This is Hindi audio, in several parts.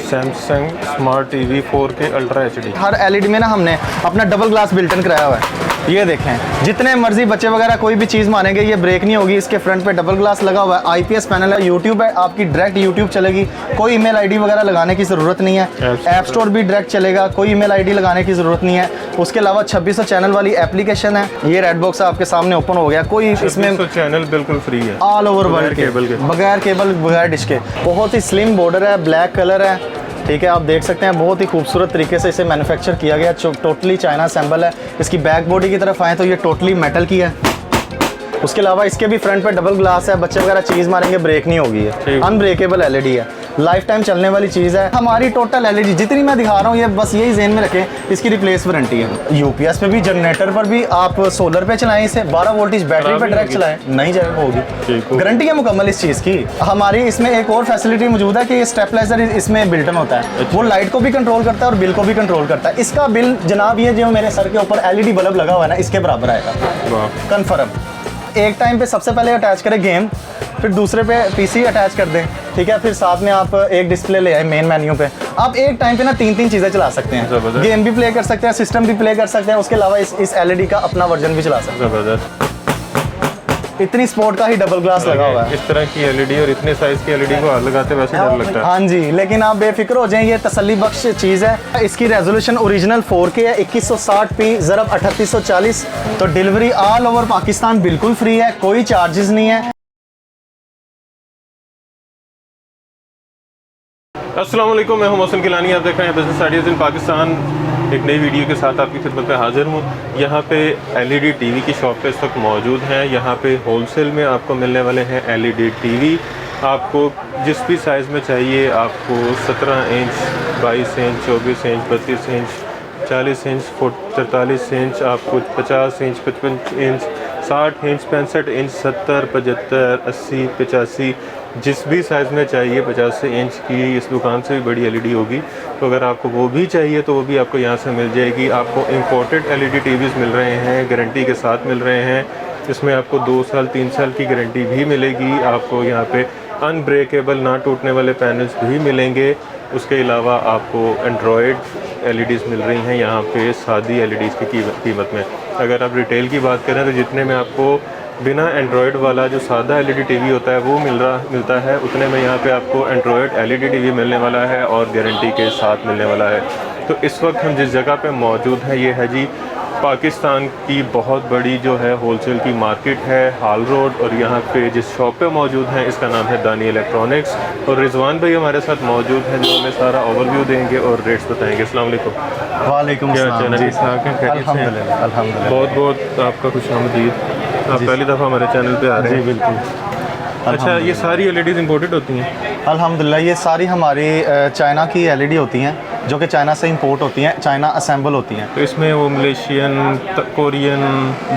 Samsung smart TV 4K ultra HD. हर एलईडी में ना हमने अपना डबल ग्लास बिल्टन कराया हुआ है। ये देखें, जितने मर्जी बच्चे वगैरह कोई भी चीज़ मानेंगे ये ब्रेक नहीं होगी। इसके फ्रंट पे डबल ग्लास लगा हुआ है, आईपीएस पैनल है, यूट्यूब है, आपकी डायरेक्ट यूट्यूब चलेगी, कोई ईमेल आईडी वगैरह लगाने की ज़रूरत नहीं है। ऐप स्टोर भी डायरेक्ट चलेगा, कोई ईमेल आईडी लगाने की ज़रूरत नहीं है। उसके अलावा 2600 चैनल वाली एप्लीकेशन है। ये रेड बॉक्स आपके सामने ओपन हो गया, कोई इसमें चैनल बिल्कुल फ्री है ऑल ओवर वर्ल्ड के, बगैर केबल बगैर डिश के। बहुत ही स्लिम बॉर्डर है, ब्लैक कलर है, ठीक है। आप देख सकते हैं बहुत ही खूबसूरत तरीके से इसे मैन्युफैक्चर किया गया, टोटली चाइना असेंबल है। इसकी बैक बॉडी की तरफ आए तो ये टोटली मेटल की है। उसके अलावा इसके भी फ्रंट पे डबल ग्लास है, बच्चे वगैरह चीज़ मारेंगे ब्रेक नहीं होगी, है अनब्रेकेबल एलईडी है, लाइफ टाइम चलने वाली चीज़ है। हमारी टोटल एलईडी जितनी मैं दिखा रहा हूँ ये बस यही ज़हन में रखें, इसकी रिप्लेस वारंटी है। यूपीएस पे भी, जनरेटर पर भी, आप सोलर पे चलाएं इसे, 12 वोल्टेज बैटरी पे डायरेक्ट चलाएं, नहीं जाएगा होगी। गारंटी है मुकम्मल इस चीज़ की। हमारी इसमें एक और फैसिलिटी मौजूद है कि स्टेबलाइजर इसमें बिल्ट इन होता है। वो लाइट को भी कंट्रोल करता है और बिल को भी कंट्रोल करता है। इसका बिल जनाब ये जो मेरे सर के ऊपर एलईडी बल्ब लगा हुआ है ना, इसके बराबर आएगा कन्फर्म। एक टाइम पे सबसे पहले अटैच करें गेम, फिर दूसरे पे पीसी अटैच कर दें, ठीक है। फिर साथ में आप एक डिस्प्ले ले आए मेन मेन्यू पे। आप एक टाइम पे ना 3 चीज़ें चला सकते हैं, गेम भी प्ले कर सकते हैं, सिस्टम भी प्ले कर सकते हैं। उसके अलावा इस एलईडी का अपना वर्जन भी चला सकते हैं। इतनी स्पोर्ट का ही डबल ग्लास लगा हुआ है। इस तरह की एलईडी और इतने साइज की एलईडी को हाथ लगाते वैसे डर लगता है। हाँ जी, लेकिन आप बेफिक्र हो जाएं, ये तसल्ली बख्श चीज़ है। इसकी रेजोल्यूशन ओरिजिनल 4K है, 2160p ज़रब 3840। तो डिलीवरी ऑल ओवर पाकिस्तान बिल्कुल फ्री है, कोई चार्जेस नहीं है। अस्सलाम वालेकुम, मैं हूं मोहसिन गिलानी, आप देख रहे हैं बिजनेस आइडियाज़ इन पाकिस्तान। एक नई वीडियो के साथ आपकी खिदमत में हाजिर हूँ। यहाँ पे एलईडी टीवी की शॉप पे इस वक्त मौजूद हैं। यहाँ पे होलसेल में आपको मिलने वाले हैं एलईडी टीवी। आपको जिस भी साइज़ में चाहिए, आपको 17 inch, 22 inch, 24 inch, 32 inch, 40 inch, 43 inch, आपको 50 इंच, 55 इंच, 60 इंच, 65 इंच, 70, 75, 80, 85, जिस भी साइज़ में चाहिए 50 इंच की इस दुकान से भी बड़ी एलईडी होगी। तो अगर आपको वो भी चाहिए तो वो भी आपको यहाँ से मिल जाएगी। आपको इंपोर्टेड एलईडी टीवीज़ मिल रहे हैं, गारंटी के साथ मिल रहे हैं। इसमें आपको 2 साल 3 साल की गारंटी भी मिलेगी। आपको यहाँ पे अनब्रेकेबल ना टूटने वाले पैनल्स भी मिलेंगे। उसके अलावा आपको एंड्रॉयड एलईडीज़ मिल रही हैं यहाँ पे सादी एलईडीज़ की कीमत में। अगर आप रिटेल की बात करें तो जितने में आपको बिना एंड्रॉयड वाला जो सादा एलईडी टीवी होता है वो मिलता है, उतने में यहाँ पे आपको एंड्रॉयड एलईडी टीवी मिलने वाला है और गारंटी के साथ मिलने वाला है। तो इस वक्त हम जिस जगह पे मौजूद हैं ये है जी पाकिस्तान की बहुत बड़ी जो है होलसेल की मार्केट है, हाल रोड। और यहाँ पे जिस शॉप पे मौजूद हैं इसका नाम है दानी इलेक्ट्रॉनिक्स। और रिजवान भाई हमारे साथ मौजूद हैं जो हमें सारा ओवरव्यू देंगे और रेट्स बताएंगे। अस्सलाम वालेकुम। वालेकुम अस्सलाम। अल्हम्दुलिल्लाह, बहुत बहुत आपका खुशामदीद। आप पहली दफ़ा हमारे चैनल पे आ रहे हैं। जी बिल्कुल। अच्छा, ये सारी एलईडीज़ इंपोर्टेड होती हैं? अल्हम्दुलिल्लाह, ये सारी हमारी चाइना की एलईडी होती हैं जो कि चाइना से इंपोर्ट होती हैं, चाइना असेंबल होती हैं। तो इसमें वो मलेशियन, कोरियन,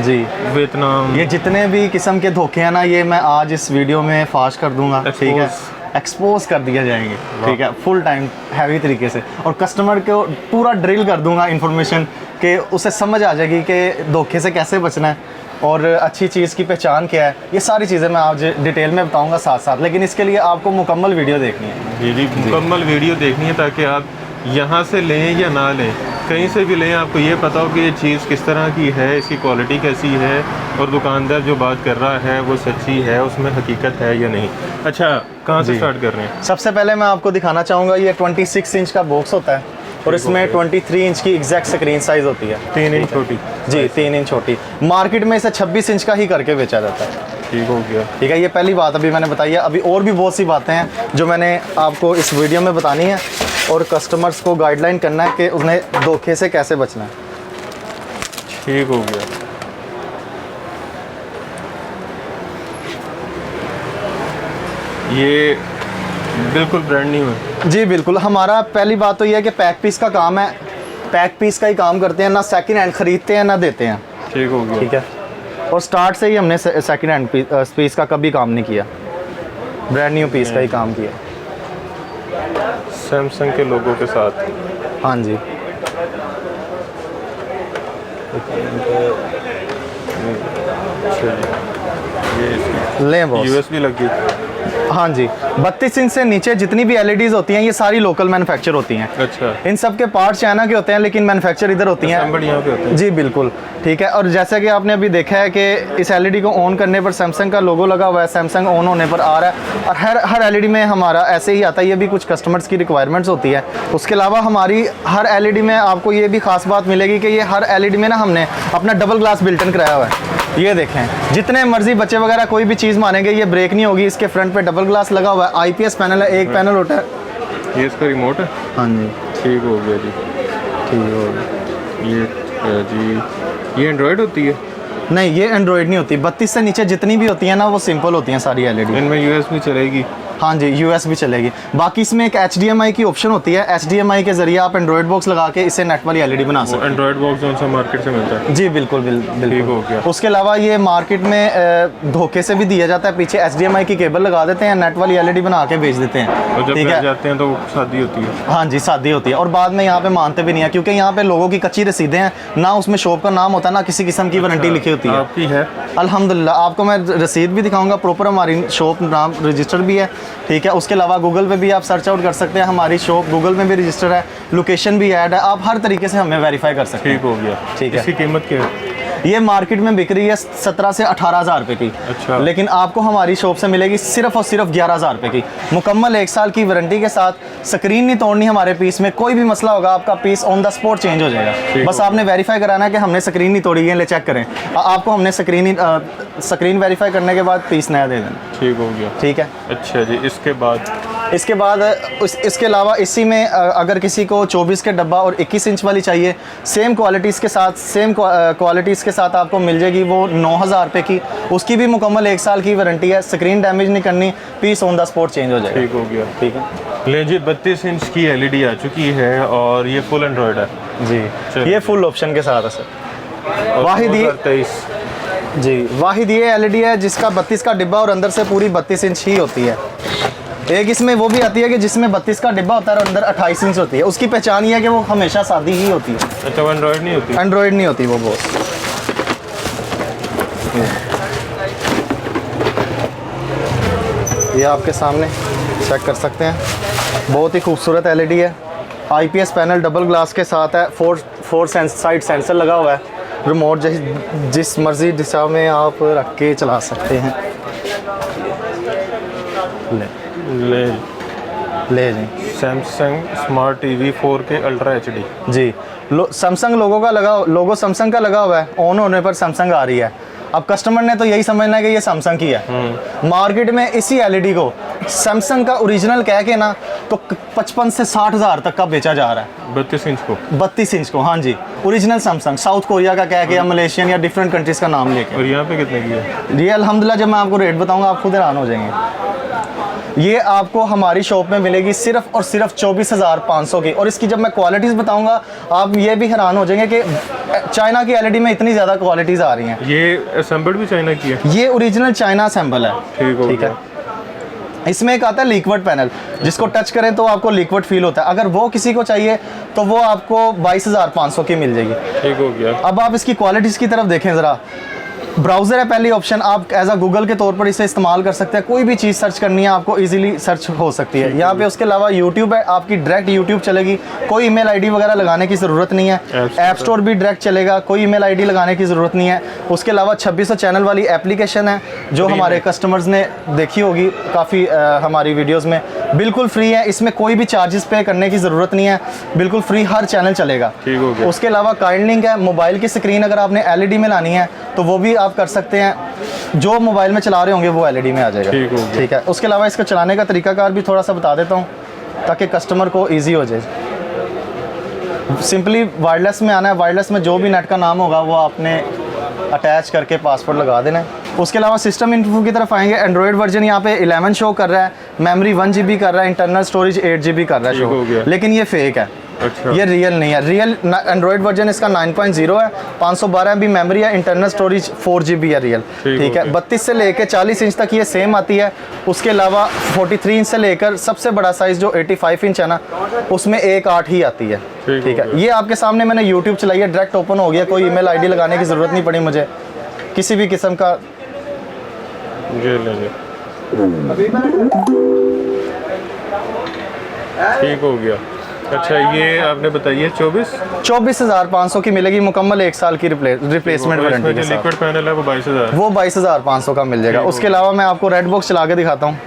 जी, वियतनाम, ये जितने भी किस्म के धोखे हैं ना, ये मैं आज इस वीडियो में फाश कर दूंगा, ठीक है, एक्सपोज कर दिया जाएंगे, ठीक है, फुल टाइम हैवी तरीके से। और कस्टमर को पूरा ड्रिल कर दूंगा इंफॉर्मेशन कि उसे समझ आ जाएगी कि धोखे से कैसे बचना है और अच्छी चीज़ की पहचान क्या है। ये सारी चीज़ें मैं आज डिटेल में बताऊंगा साथ साथ, लेकिन इसके लिए आपको मुकम्मल वीडियो देखनी है। जी, मुकम्मल वीडियो देखनी है ताकि आप यहाँ से लें या ना लें, कहीं से भी लें, आपको ये पता हो कि ये चीज़ किस तरह की है, इसकी क्वालिटी कैसी है और दुकानदार जो बात कर रहा है वो सच्ची है, उसमें हकीकत है या नहीं। अच्छा, कहाँ से स्टार्ट कर रहे हैं? सबसे पहले मैं आपको दिखाना चाहूँगा, ये 26 इंच का बॉक्स होता है और इसमें 23 इंच की एग्जैक्ट स्क्रीन साइज़ होती है। 3 इंच छोटी? जी, 3 इंच छोटी। मार्केट में इसे 26 इंच का ही करके बेचा जाता है। ठीक हो गया, ठीक है। ये पहली बात अभी मैंने बताई है। अभी और भी बहुत सी बातें हैं जो मैंने आपको इस वीडियो में बतानी है और कस्टमर्स को गाइडलाइन करना है कि उन्हें धोखे से कैसे बचना है। ठीक हो गया। ये बिल्कुल ब्रांड न्यू है? जी बिल्कुल। हमारा पहली बात तो ये है कि पैक पीस का काम है, पैक पीस का ही काम करते हैं, ना सेकंड हैंड खरीदते हैं ना देते हैं। ठीक हो गया। ठीक है। और स्टार्ट से ही हमने सेकंड हैंड पीस का कभी काम नहीं किया, ब्रांड न्यू पीस का ही काम किया, सैमसंग के लोगों के साथ। हाँ जी। अच्छा जी, ये लें बॉस। यूएसबी लगी। हाँ जी, 32 इंच से नीचे जितनी भी एलईडीज होती हैं ये सारी लोकल मैन्युफैक्चर होती हैं। अच्छा, इन सब के पार्ट्स चाइना के होते हैं लेकिन मैन्युफैक्चर इधर होती हैं। assembled यहाँ पे होते हैं। जी बिल्कुल, ठीक है। और जैसा कि आपने अभी देखा है कि इस एलईडी को ऑन करने पर सैमसंग का लोगो लगा हुआ है, सैमसंग ऑन होने पर आ रहा है, और हर एलईडी में हमारा ऐसे ही आता है। ये भी कुछ कस्टमर्स की रिक्वायरमेंट्स होती है। उसके अलावा हमारी हर एलईडी में आपको ये भी खास बात मिलेगी कि ये हर एलईडी में ना हमने अपना डबल ग्लास बिल्ट इन कराया हुआ है। ये देखें, जितने मर्जी बच्चे वगैरह कोई भी चीज़ मानेंगे ये ब्रेक नहीं होगी। इसके फ्रंट पे डबल ग्लास लगा हुआ है, आईपीएस पैनल है, एक पैनल होता है। ये इसका रिमोट है। हाँ जी, ठीक हो गया जी, ठीक हो गया। ये जी, ये एंड्रॉयड होती है। नहीं, ये एंड्रॉयड नहीं होती। 32 से नीचे जितनी भी होती हैं ना वो सिंपल होती हैं सारी एलईडी। इनमें यूएसबी चलेगी। हाँ जी, यूएस भी चलेगी। बाकी इसमें एक HDMI की ऑप्शन होती है। HDMI के जरिए आप एंड्रॉयड बॉक्स लगा के इसे नेट वाली एलईडी बना सकते हैं। एंड्रॉयड बॉक्स जो सा मार्केट से मिलता है। जी बिल्कुल बिल्कुल। ठीक हो गया। उसके अलावा ये मार्केट में धोखे से भी दिया जाता है, पीछे HDMI की केबल लगा देते हैं, नेट वाली एलईडी बना के बेच देते हैं। और जब ठीक घर है, जाते हैं तो शादी होती है। हाँ जी, शादी होती है और बाद में यहाँ पे मानते भी नहीं है, क्योंकि यहाँ पे लोगों की कच्ची रसीदें हैं ना, उसमें शॉप का नाम होता है ना किसी किस्म की वारंटी लिखी होती है। आपकी है? अल्हम्दुलिल्लाह, आपको मैं रसीद भी दिखाऊंगा, प्रॉपर हमारी शॉप नाम रजिस्टर भी है। ठीक है, उसके अलावा गूगल पे भी आप सर्च आउट कर सकते हैं, हमारी शॉप गूगल में भी रजिस्टर है, लोकेशन भी ऐड है, आप हर तरीके से हमें वेरीफाई कर सकते हैं। ठीक हो गया। ठीक है। इसकी कीमत क्या है? ये मार्केट में बिक रही है 17 से 18,000 रुपये की। अच्छा। लेकिन आपको हमारी शॉप से मिलेगी सिर्फ और सिर्फ 11,000 रुपये की, मुकम्मल 1 साल की वारंटी के साथ। स्क्रीन नहीं तोड़नी हमारे पीस में, कोई भी मसला होगा आपका piece on the spot change हो जाएगा। बस आपने वेरीफाई कराना है कि हमने स्क्रीन नहीं तोड़ी है, ले चेक करें, आपको हमने स्क्रीन वेरीफाई करने के बाद पीस नया दे देना। ठीक हो गया। ठीक है। अच्छा जी, इसके बाद इसके अलावा इसी में अगर किसी को 24 के डब्बा और 21 इंच वाली चाहिए, सेम क्वालिटीज़ के साथ आपको मिल जाएगी वो 9,000 रुपये की। उसकी भी मुकम्मल 1 साल की वारंटी है, स्क्रीन डैमेज नहीं करनी, piece on the spot change हो जाएगा। ठीक हो गया। ठीक है ले जी, 32 इंच की एलईडी आ चुकी है और ये फुल एंड्रॉयड है जी। ये फुल ऑप्शन के साथ है सर। वाहिद ये 2023 जी, वाहिद ये एलईडी है जिसका 32 का डिब्बा और अंदर से पूरी 32 इंच ही होती है। एक इसमें वो भी आती है कि जिसमें 32 का डिब्बा होता है और अंदर 28 इंच होती है। उसकी पहचान ये है कि वो हमेशा सादी ही होती है। अच्छा, वो एंड्रॉयड नहीं होती? एंड्रॉयड नहीं होती वो बहुत। ये आपके सामने चेक कर सकते हैं, बहुत ही खूबसूरत एलईडी है। आईपीएस पैनल डबल ग्लास के साथ है, फोर साइड सेंसर लगा हुआ है। रिमोट जिस मर्जी दिशा में आप रख के चला सकते हैं। ले जी, Samsung smart TV 4K ultra HD। जी, सैमसंग लोगो सैमसंग का लगा हुआ है, ऑन होने पर सैमसंग आ रही है। अब कस्टमर ने तो यही समझना है कि ये सैमसंग की है। मार्केट में इसी एलईडी को सैमसंग का ओरिजिनल कह के ना तो 55 से 60,000 तक का बेचा जा रहा है। 32 इंच को? 32 इंच को, हाँ जी, ओरिजिनल सैमसंग, साउथ कोरिया का कह के या मलेशियन या डिफरेंट कंट्रीज का नाम लेके। और यहाँ पे कितने की है? ये अल्हम्दुलिल्लाह जब मैं आपको रेट बताऊंगा आप खुद हैरान हो जाएंगे। ये आपको हमारी शॉप में मिलेगी सिर्फ और सिर्फ 24,500 की। और इसकी जब मैं क्वालिटीज़ बताऊंगा आप ये भी हैरान हो जाएंगे कि चाइना की एलईडी में इतनी ज़्यादा क्वालिटीज़ आ रही हैं। ये असेंबल्ड भी चाइना की है? ये ओरिजिनल चाइना असेंबल है। ठीक है। इसमें एक आता है लिक्विड पैनल, जिसको टच करें तो आपको लिक्विड फील होता है। अगर वो किसी को चाहिए तो वो आपको 22,500 की मिल जाएगी। ठीक हो गया। अब आप इसकी क्वालिटीज़ की तरफ देखें ज़रा। ब्राउज़र है पहली ऑप्शन, आप एज अ गूगल के तौर पर इसे इस्तेमाल कर सकते हैं। कोई भी चीज़ सर्च करनी है आपको इजीली सर्च हो सकती है यहाँ पे। उसके अलावा यूट्यूब है, आपकी डायरेक्ट यूट्यूब चलेगी, कोई ईमेल आईडी वगैरह लगाने की ज़रूरत नहीं है। ऐप स्टोर भी डायरेक्ट चलेगा, कोई ईमेल आईडी लगाने की ज़रूरत नहीं है। उसके अलावा 2600 चैनल वाली एप्लीकेशन है जो हमारे कस्टमर्स ने देखी होगी काफ़ी हमारी वीडियोज़ में, बिल्कुल फ्री है। इसमें कोई भी चार्जेस पे करने की ज़रूरत नहीं है, बिल्कुल फ्री हर चैनल चलेगा। ठीक हो गया। उसके अलावा काइंडलिंक है, मोबाइल की स्क्रीन अगर आपने एलईडी में लानी है तो वो भी आप कर सकते हैं, जो मोबाइल में चला रहे होंगे वो एलईडी में आ जाएगा। ठीक हो गया। ठीक है। उसके अलावा इसका चलाने का तरीकाकार भी थोड़ा सा बता देता हूँ ताकि कस्टमर को इजी हो जाए। सिंपली वायरलेस में आना है, वायरलेस में जो भी नेट का नाम होगा वो आपने अटैच करके पासवर्ड लगा देना है। उसके अलावा सिस्टम इन्फो की तरफ आएंगे। एंड्रॉयड वर्जन यहाँ पे 11 शो कर रहा है, मेमोरी 1 GB कर रहा है, इंटरनल स्टोरेज 8 GB कर रहा है शो, लेकिन ये फेक है। अच्छा। ये रियल नहीं है। रियल एंड्रॉयड वर्जन इसका 9.0 है, 512 MB मेमोरी है, इंटरनल स्टोरेज 4 GB है रियल। ठीक है। 32 से लेकर 40 इंच तक ये सेम आती है। उसके अलावा 43 इंच से लेकर सबसे बड़ा साइज़ जो 85 इंच है ना, उसमें 1.8 ही आती है। ठीक है। ये आपके सामने मैंने यूट्यूब चलाई है, डायरेक्ट ओपन हो गया, कोई ईमेल आईडी लगाने की ज़रूरत नहीं पड़ी मुझे किसी भी किस्म का। ठीक हो गया। अच्छा ये आपने बताइए 24,500 की मिलेगी, मुकम्मल 1 साल की रिप्लेसमेंट वारंटी के जो साथ। लिक्विड पैनल है वो 22,000। वो 22,500 का मिल जाएगा। ठीक उसके अलावा मैं आपको रेड बॉक्स चला के दिखाता हूँ।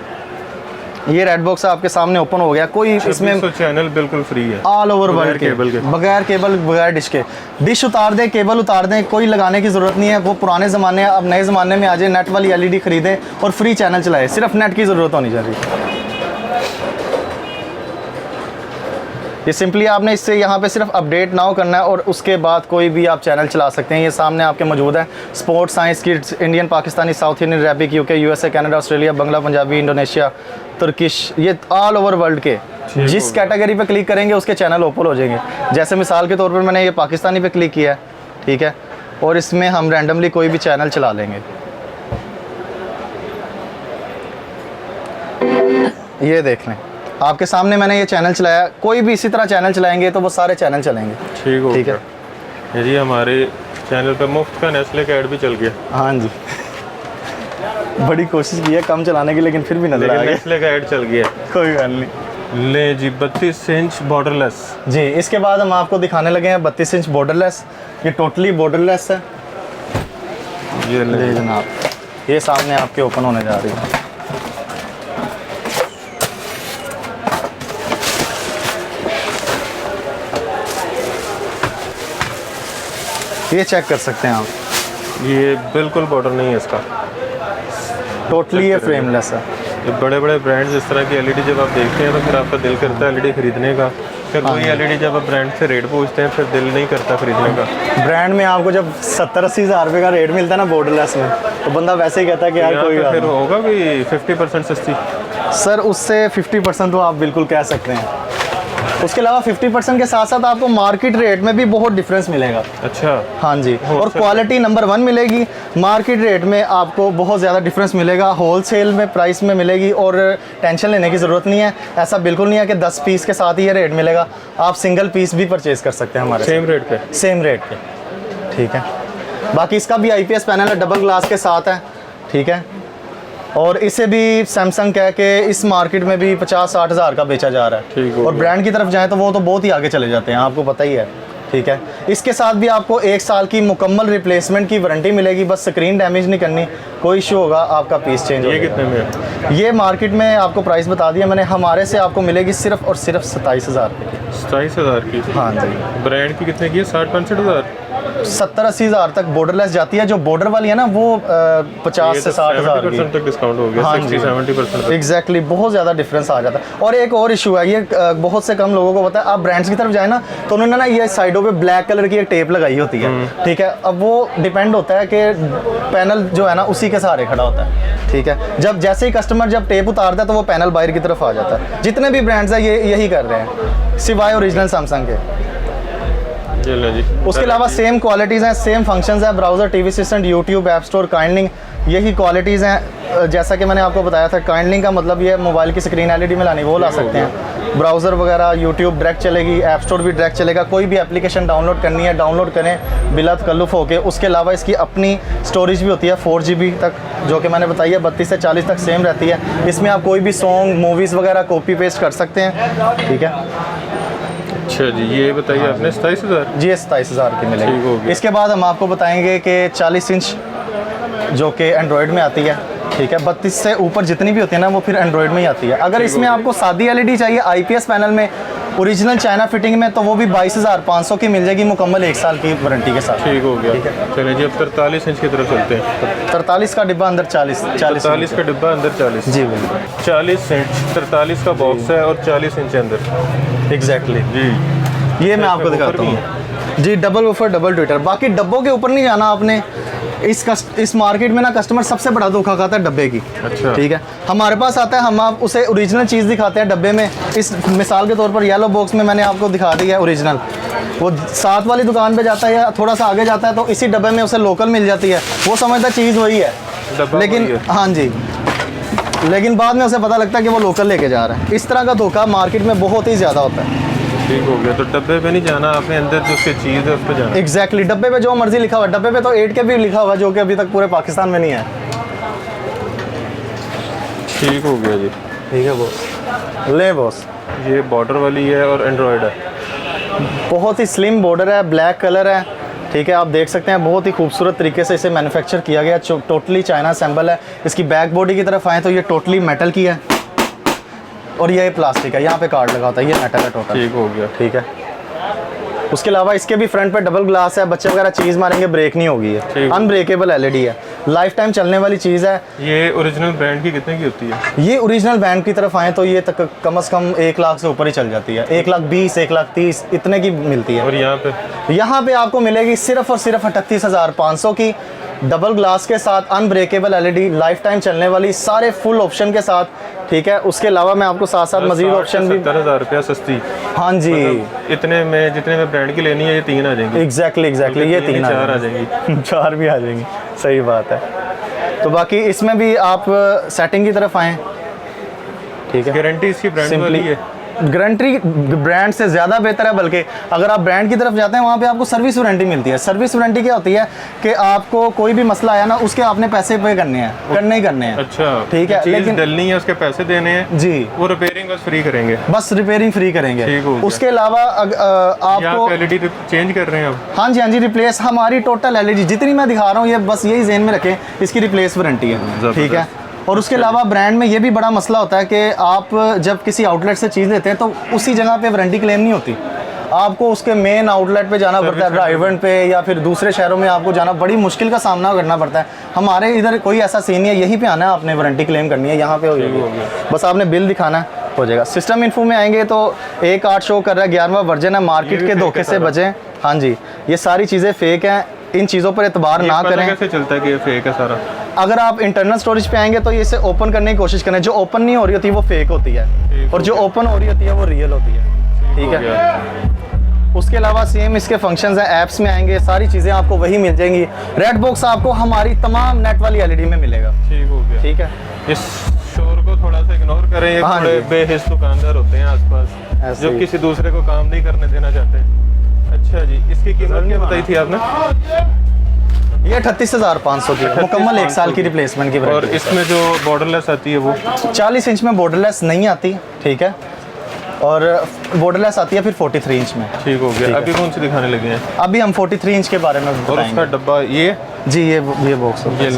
ये रेड बॉक्स आपके सामने ओपन हो गया। कोई इसमें चैनल बिल्कुल फ्री है, ऑल ओवर वर्ल्ड के, केबल के, बगैर केबल बगैर डिश के। डिश उतार दें, केबल उतार दें, कोई लगाने की ज़रूरत नहीं है। वो पुराने ज़माने, अब नए ज़माने में आ जाए, नेट वाली एलईडी खरीदें और फ्री चैनल चलाएं। सिर्फ नेट की ज़रूरत होनी चाहिए। ये सिंपली आपने इससे यहाँ पे सिर्फ अपडेट नाउ करना है और उसके बाद कोई भी आप चैनल चला सकते हैं। ये सामने आपके मौजूद है sports, science, kids, Indian, Pakistani, south Indian, Arabic, UK, USA, Canada, Australia, Bangla, Punjabi, Indonesia, Turkish, ये ऑल ओवर वर्ल्ड के। जिस कैटेगरी पे क्लिक करेंगे उसके चैनल ओपन हो जाएंगे। जैसे मिसाल के तौर पर मैंने ये पाकिस्तानी पे क्लिक किया है, ठीक है, और इसमें हम रैंडमली कोई भी चैनल चला लेंगे। ये देख लें, आपके सामने मैंने ये चैनल चलाया। कोई भी इसी तरह चैनल चलाएंगे तो वो सारे चैनल चलेंगे। ठीक है ये जी हमारे चैनल पे मुफ्त का नेस्ले का ऐड भी चल गया। हाँ जी, बड़ी कोशिश की है कम चलाने की, लेकिन फिर भी नजर आ गया। नेस्ले का ऐड चल गया। कोई बात नहीं। ले जी 32 इंच बॉर्डरलेस। जी, इसके बाद हम आपको दिखाने लगे हैं 32 इंच बॉर्डरलेस। ये टोटली बॉर्डरलेस है। ये ले जी जनाब, ये सामने आपके ओपन होने जा रही है। ये चेक कर सकते हैं आप, ये बिल्कुल बॉर्डर नहीं है इसका, टोटली ये फ्रेमलेस है। ये बड़े बड़े ब्रांड्स इस तरह की एलईडी जब आप देखते हैं तो फिर आपका दिल करता है एलईडी खरीदने का। फिर वही एलईडी जब आप ब्रांड से रेट पूछते हैं फिर दिल नहीं करता खरीदने का। ब्रांड में आपको जब 70-80 हज़ार रुपये का रेट मिलता है ना बॉर्डरलेस में, तो बंदा वैसे ही कहता है कि यार यहाँ कोई पे बात फिर नहीं। होगा भी 50% सस्ती। सर उससे 50% तो आप बिल्कुल कह सकते हैं। उसके अलावा 50% के साथ साथ आपको मार्केट रेट में भी बहुत डिफरेंस मिलेगा। अच्छा हाँ जी, और क्वालिटी नंबर 1 मिलेगी। मार्केट रेट में आपको बहुत ज़्यादा डिफरेंस मिलेगा, होलसेल में प्राइस में मिलेगी और टेंशन लेने की ज़रूरत नहीं है। ऐसा बिल्कुल नहीं है कि 10 पीस के साथ ही ये रेट मिलेगा। आप सिंगल पीस भी परचेज़ कर सकते हैं हमारे सेम रेट पे। सेम रेट पे, ठीक है। बाकी इसका भी IPS पैनल है, डबल ग्लास के साथ है, ठीक है। और इसे भी सैमसंग कह के इस मार्केट में भी 50-60 हज़ार का बेचा जा रहा ठीक है। हो और गया। ब्रांड की तरफ जाएँ तो वो तो बहुत ही आगे चले जाते हैं, आपको पता ही है, ठीक है। इसके साथ भी आपको 1 साल की मुकम्मल रिप्लेसमेंट की वारंटी मिलेगी। बस स्क्रीन डैमेज नहीं करनी, कोई इशू होगा आपका पीस चेंज हो ये जाएगा। कितने में है? ये मार्केट में आपको प्राइस बता दिया मैंने, हमारे से आपको मिलेगी सिर्फ और सिर्फ 27,000 रुपये की। 27,000 की। हाँ जी, ब्रांड की कितने की है? 60-65 हज़ार। 70-80 हज़ार तक बॉर्डरलेस जाती है। जो बॉर्डर वाली है ना वो 50 से 60 हज़ार की। 70% तक डिस्काउंट हो गया। हाँ जी। 60-70% तक। एग्जैक्टली, बहुत ज़्यादा डिफरेंस आ जाता है। और एक और इशू है, ये बहुत से कम लोगों को पता है। आप ब्रांड्स की तरफ जाए ना तो उन्होंने ना ये साइडों पे ब्लैक कलर की एक टेप लगाई होती है, ठीक है। अब वो डिपेंड होता है कि पैनल जो है ना उसी के सहारे खड़ा होता है, ठीक है। जब जैसे ही कस्टमर जब टेप उतारता है तो वो पैनल बाहर की तरफ आ जाता है। जितने भी ब्रांड्स हैं ये यही कर रहे हैं, सिवाय ओरिजिनल सैमसंग के। चलो जी। उसके अलावा सेम क्वालिटीज़ हैं, सेम फंक्शंस हैं, browser, TV assistant, YouTube, app store, kindling, यही क्वालिटीज़ हैं। जैसा कि मैंने आपको बताया था, काइंडलिंग का मतलब ये मोबाइल की स्क्रीन एलईडी में लानी, वो ला सकते हैं। ब्राउज़र वगैरह, यूट्यूब डायरेक्ट चलेगी, ऐप स्टोर भी डायरेक्ट चलेगा। कोई भी एप्लीकेशन डाउनलोड करनी है डाउनलोड करें बिला तकल्लुफ़ होके। उसके अलावा इसकी अपनी स्टोरेज भी होती है 4 GB तक, जो कि मैंने बताई है 32 से 40 तक सेम रहती है। इसमें आप कोई भी सॉन्ग, मूवीज़ वगैरह कॉपी पेस्ट कर सकते हैं, ठीक है। अच्छा जी, ये बताइए आपने 27,000। जी, 27,000 की ठीक हो मिलेगी। गया। इसके बाद हम आपको बताएंगे कि 40 इंच जो कि एंड्रॉयड में आती है, ठीक है। 32 से ऊपर जितनी भी होती है ना वो फिर एंड्रॉयड में ही आती है। अगर इसमें आपको सादी एलईडी चाहिए IPS पैनल में, ओरिजिनल चाइना फिटिंग में, तो वो भी 22,500 की मिल जाएगी, मुकम्मल 1 साल की वारंटी के साथ। ठीक हो गया। चलिए जी, अब 43 इंच की तरफ चलते हैं। 43 का डिब्बा, अंदर 40 43 का डिब्बा, अंदर 40। जी बिल्कुल, 40 इंच 43 का बॉक्स है और 40 इंच अंदर। एग्जैक्टली। जी, ये मैं आपको दिखाता हूँ जी, डबल वूफर, डबल ट्विटर। बाकी डब्बों के ऊपर नहीं जाना आपने। इस मार्केट में ना कस्टमर सबसे बड़ा धोखा खाता है डब्बे की, अच्छा। ठीक है। हमारे पास आता है, हम आप उसे ओरिजिनल चीज़ दिखाते हैं डब्बे में। इस मिसाल के तौर पर येलो बॉक्स में मैंने आपको दिखा दी है ओरिजिनल। वो साथ वाली दुकान पे जाता है या थोड़ा सा आगे जाता है तो इसी डब्बे में उसे लोकल मिल जाती है, वो समझता है चीज़ वही है, डब्बा लेकिन वही है। हाँ जी, लेकिन बाद में उसे पता लगता है कि वो लोकल लेके जा रहा है। इस तरह का धोखा मार्केट में बहुत ही ज़्यादा होता है। ठीक हो गया। तो डब्बे पे नहीं जाना आपने, अंदर जो उसकी चीज़ है उस पर जाना। एग्जैक्टली, डब्बे पे जो मर्जी लिखा हुआ है। डब्बे पे तो 8K भी लिखा हुआ है, जो कि अभी तक पूरे पाकिस्तान में नहीं है। ठीक हो गया जी। ठीक है बॉस, ले बॉस। ये बॉर्डर वाली है और एंड्रॉयड है। बहुत ही स्लिम बॉर्डर है, ब्लैक कलर है। ठीक है, आप देख सकते हैं बहुत ही खूबसूरत तरीके से इसे मैन्युफैक्चर किया गया, टोटली चाइना असेंबल है। इसकी बैक बॉडी की तरफ आए तो ये टोटली मेटल की है और ये प्लास्टिक है, यहाँ पे कार्ड लगा होता है, ये मेटल है टोटल। ठीक हो गया। ठीक है, उसके अलावा इसके भी फ्रंट पे डबल ग्लास है, बच्चे वगैरह चीज़ मारेंगे ब्रेक नहीं होगी, है अनब्रेकेबल एलईडी है, लाइफ टाइम चलने वाली चीज़ है। ये ओरिजिनल ब्रांड की कितने की होती है? ये ओरिजिनल ब्रांड की तरफ आए तो ये तक कम से कम 1 लाख से ऊपर ही चल जाती है, 1,20,000 1,30,000 इतने की मिलती है। और यहाँ पे आपको मिलेगी सिर्फ और सिर्फ 38,500 की, डबल ग्लास के साथ, अनब्रेकेबल एलईडी, लाइफ टाइम चलने वाली, सारे फुल ऑप्शन के साथ। ठीक है, उसके अलावा मैं आपको साथ साथ मजीद ऑप्शन भी 70,000 रुपया सस्ती। हाँ जी, इतने में जितने में ब्रांड की लेनी है ये 3 आ जाएंगी। एग्जैक्टली ये 3 4 आ जाएंगी। 4 भी आ जाएंगी, सही बात है। तो बाकी इसमें भी आप सेटिंग की तरफ आएँ। ठीक है, गारंटी इसकी ब्रांड वाली है। गारंटी ब्रांड से ज़्यादा बेहतर है, बल्कि अगर आप ब्रांड की तरफ जाते हैं वहाँ पे आपको सर्विस वारंटी मिलती है। सर्विस वारंटी क्या होती है कि आपको कोई भी मसला आया ना, उसके आपने पैसे पे करने हैं। अच्छा, ठीक है, लेकिन डलनी है उसके पैसे देने हैं जी, वो रिपेयरिंग बस फ्री करेंगे, बस रिपेयरिंग फ्री करेंगे। उसके अलावा आपको एलईडी चेंज कर रहे हैं अब। हाँ जी रिप्लेस, हमारी टोटल एलईडी जितनी मैं दिखा रहा हूँ ये बस यही ज़हन में रखें, इसकी रिप्लेस वारंटी है। ठीक है, और उसके अलावा ब्रांड में ये भी बड़ा मसला होता है कि आप जब किसी आउटलेट से चीज़ लेते हैं तो उसी जगह पे वारंटी क्लेम नहीं होती, आपको उसके मेन आउटलेट पे जाना पड़ता है, ड्राइवन पे या फिर दूसरे शहरों में आपको जाना, बड़ी मुश्किल का सामना करना पड़ता है। हमारे इधर कोई ऐसा सीन नहीं है, यहीं पे आना है, आपने वारंटी क्लेम करनी है, यहाँ पे हो जाएगी, बस आपने बिल दिखाना है, हो जाएगा। सिस्टम इन्फो में आएंगे तो 1.8 शो कर रहा है, 11वां वर्जन है, मार्केट के धोखे से बचें। हाँ जी, ये सारी चीज़ें फेक हैं, इन चीज़ों पर एतबार ना करें। कैसे चलता है कि ये फेक है सारा? अगर आप इंटरनल स्टोरेज पे आएंगे तो ये इसे ओपन करने की कोशिश करें, जो ओपन नहीं हो रही होती वो फेक होती है और जो ओपन हो रही होती है वो रियल होती है। ठीक है, उसके अलावा सेम इसके फंक्शंस हैं, ऐप्स में आएंगे सारी चीज़ें आपको वही मिल जाएंगी। रेड बॉक्स आपको हमारी तमाम नेट वाली एलईडी में मिलेगा। ठीक हो गया। ठीक है, इस शोर को थोड़ा सा इग्नोर करें, ये थोड़े बेहिस दुकानदार होते हैं आसपास जो किसी दूसरे को काम नहीं करने देना चाहते। अच्छा जी, इसकी कीमत क्या बताई थी आपने? ये 38,500 की मुकम्मल 1 साल की रिप्लेसमेंट की। और इसमें जो बॉर्डरलेस आती है वो 40 इंच में बॉर्डरलेस नहीं आती। ठीक है, और बॉर्डरलेस आती है फिर 43 इंच में। ठीक हो गया। अभी कौन सी दिखाने लगे हैं? अभी हम 43 इंच के बारे में बताएंगे। और उसका डब्बा ये जी, ये बॉक्स ये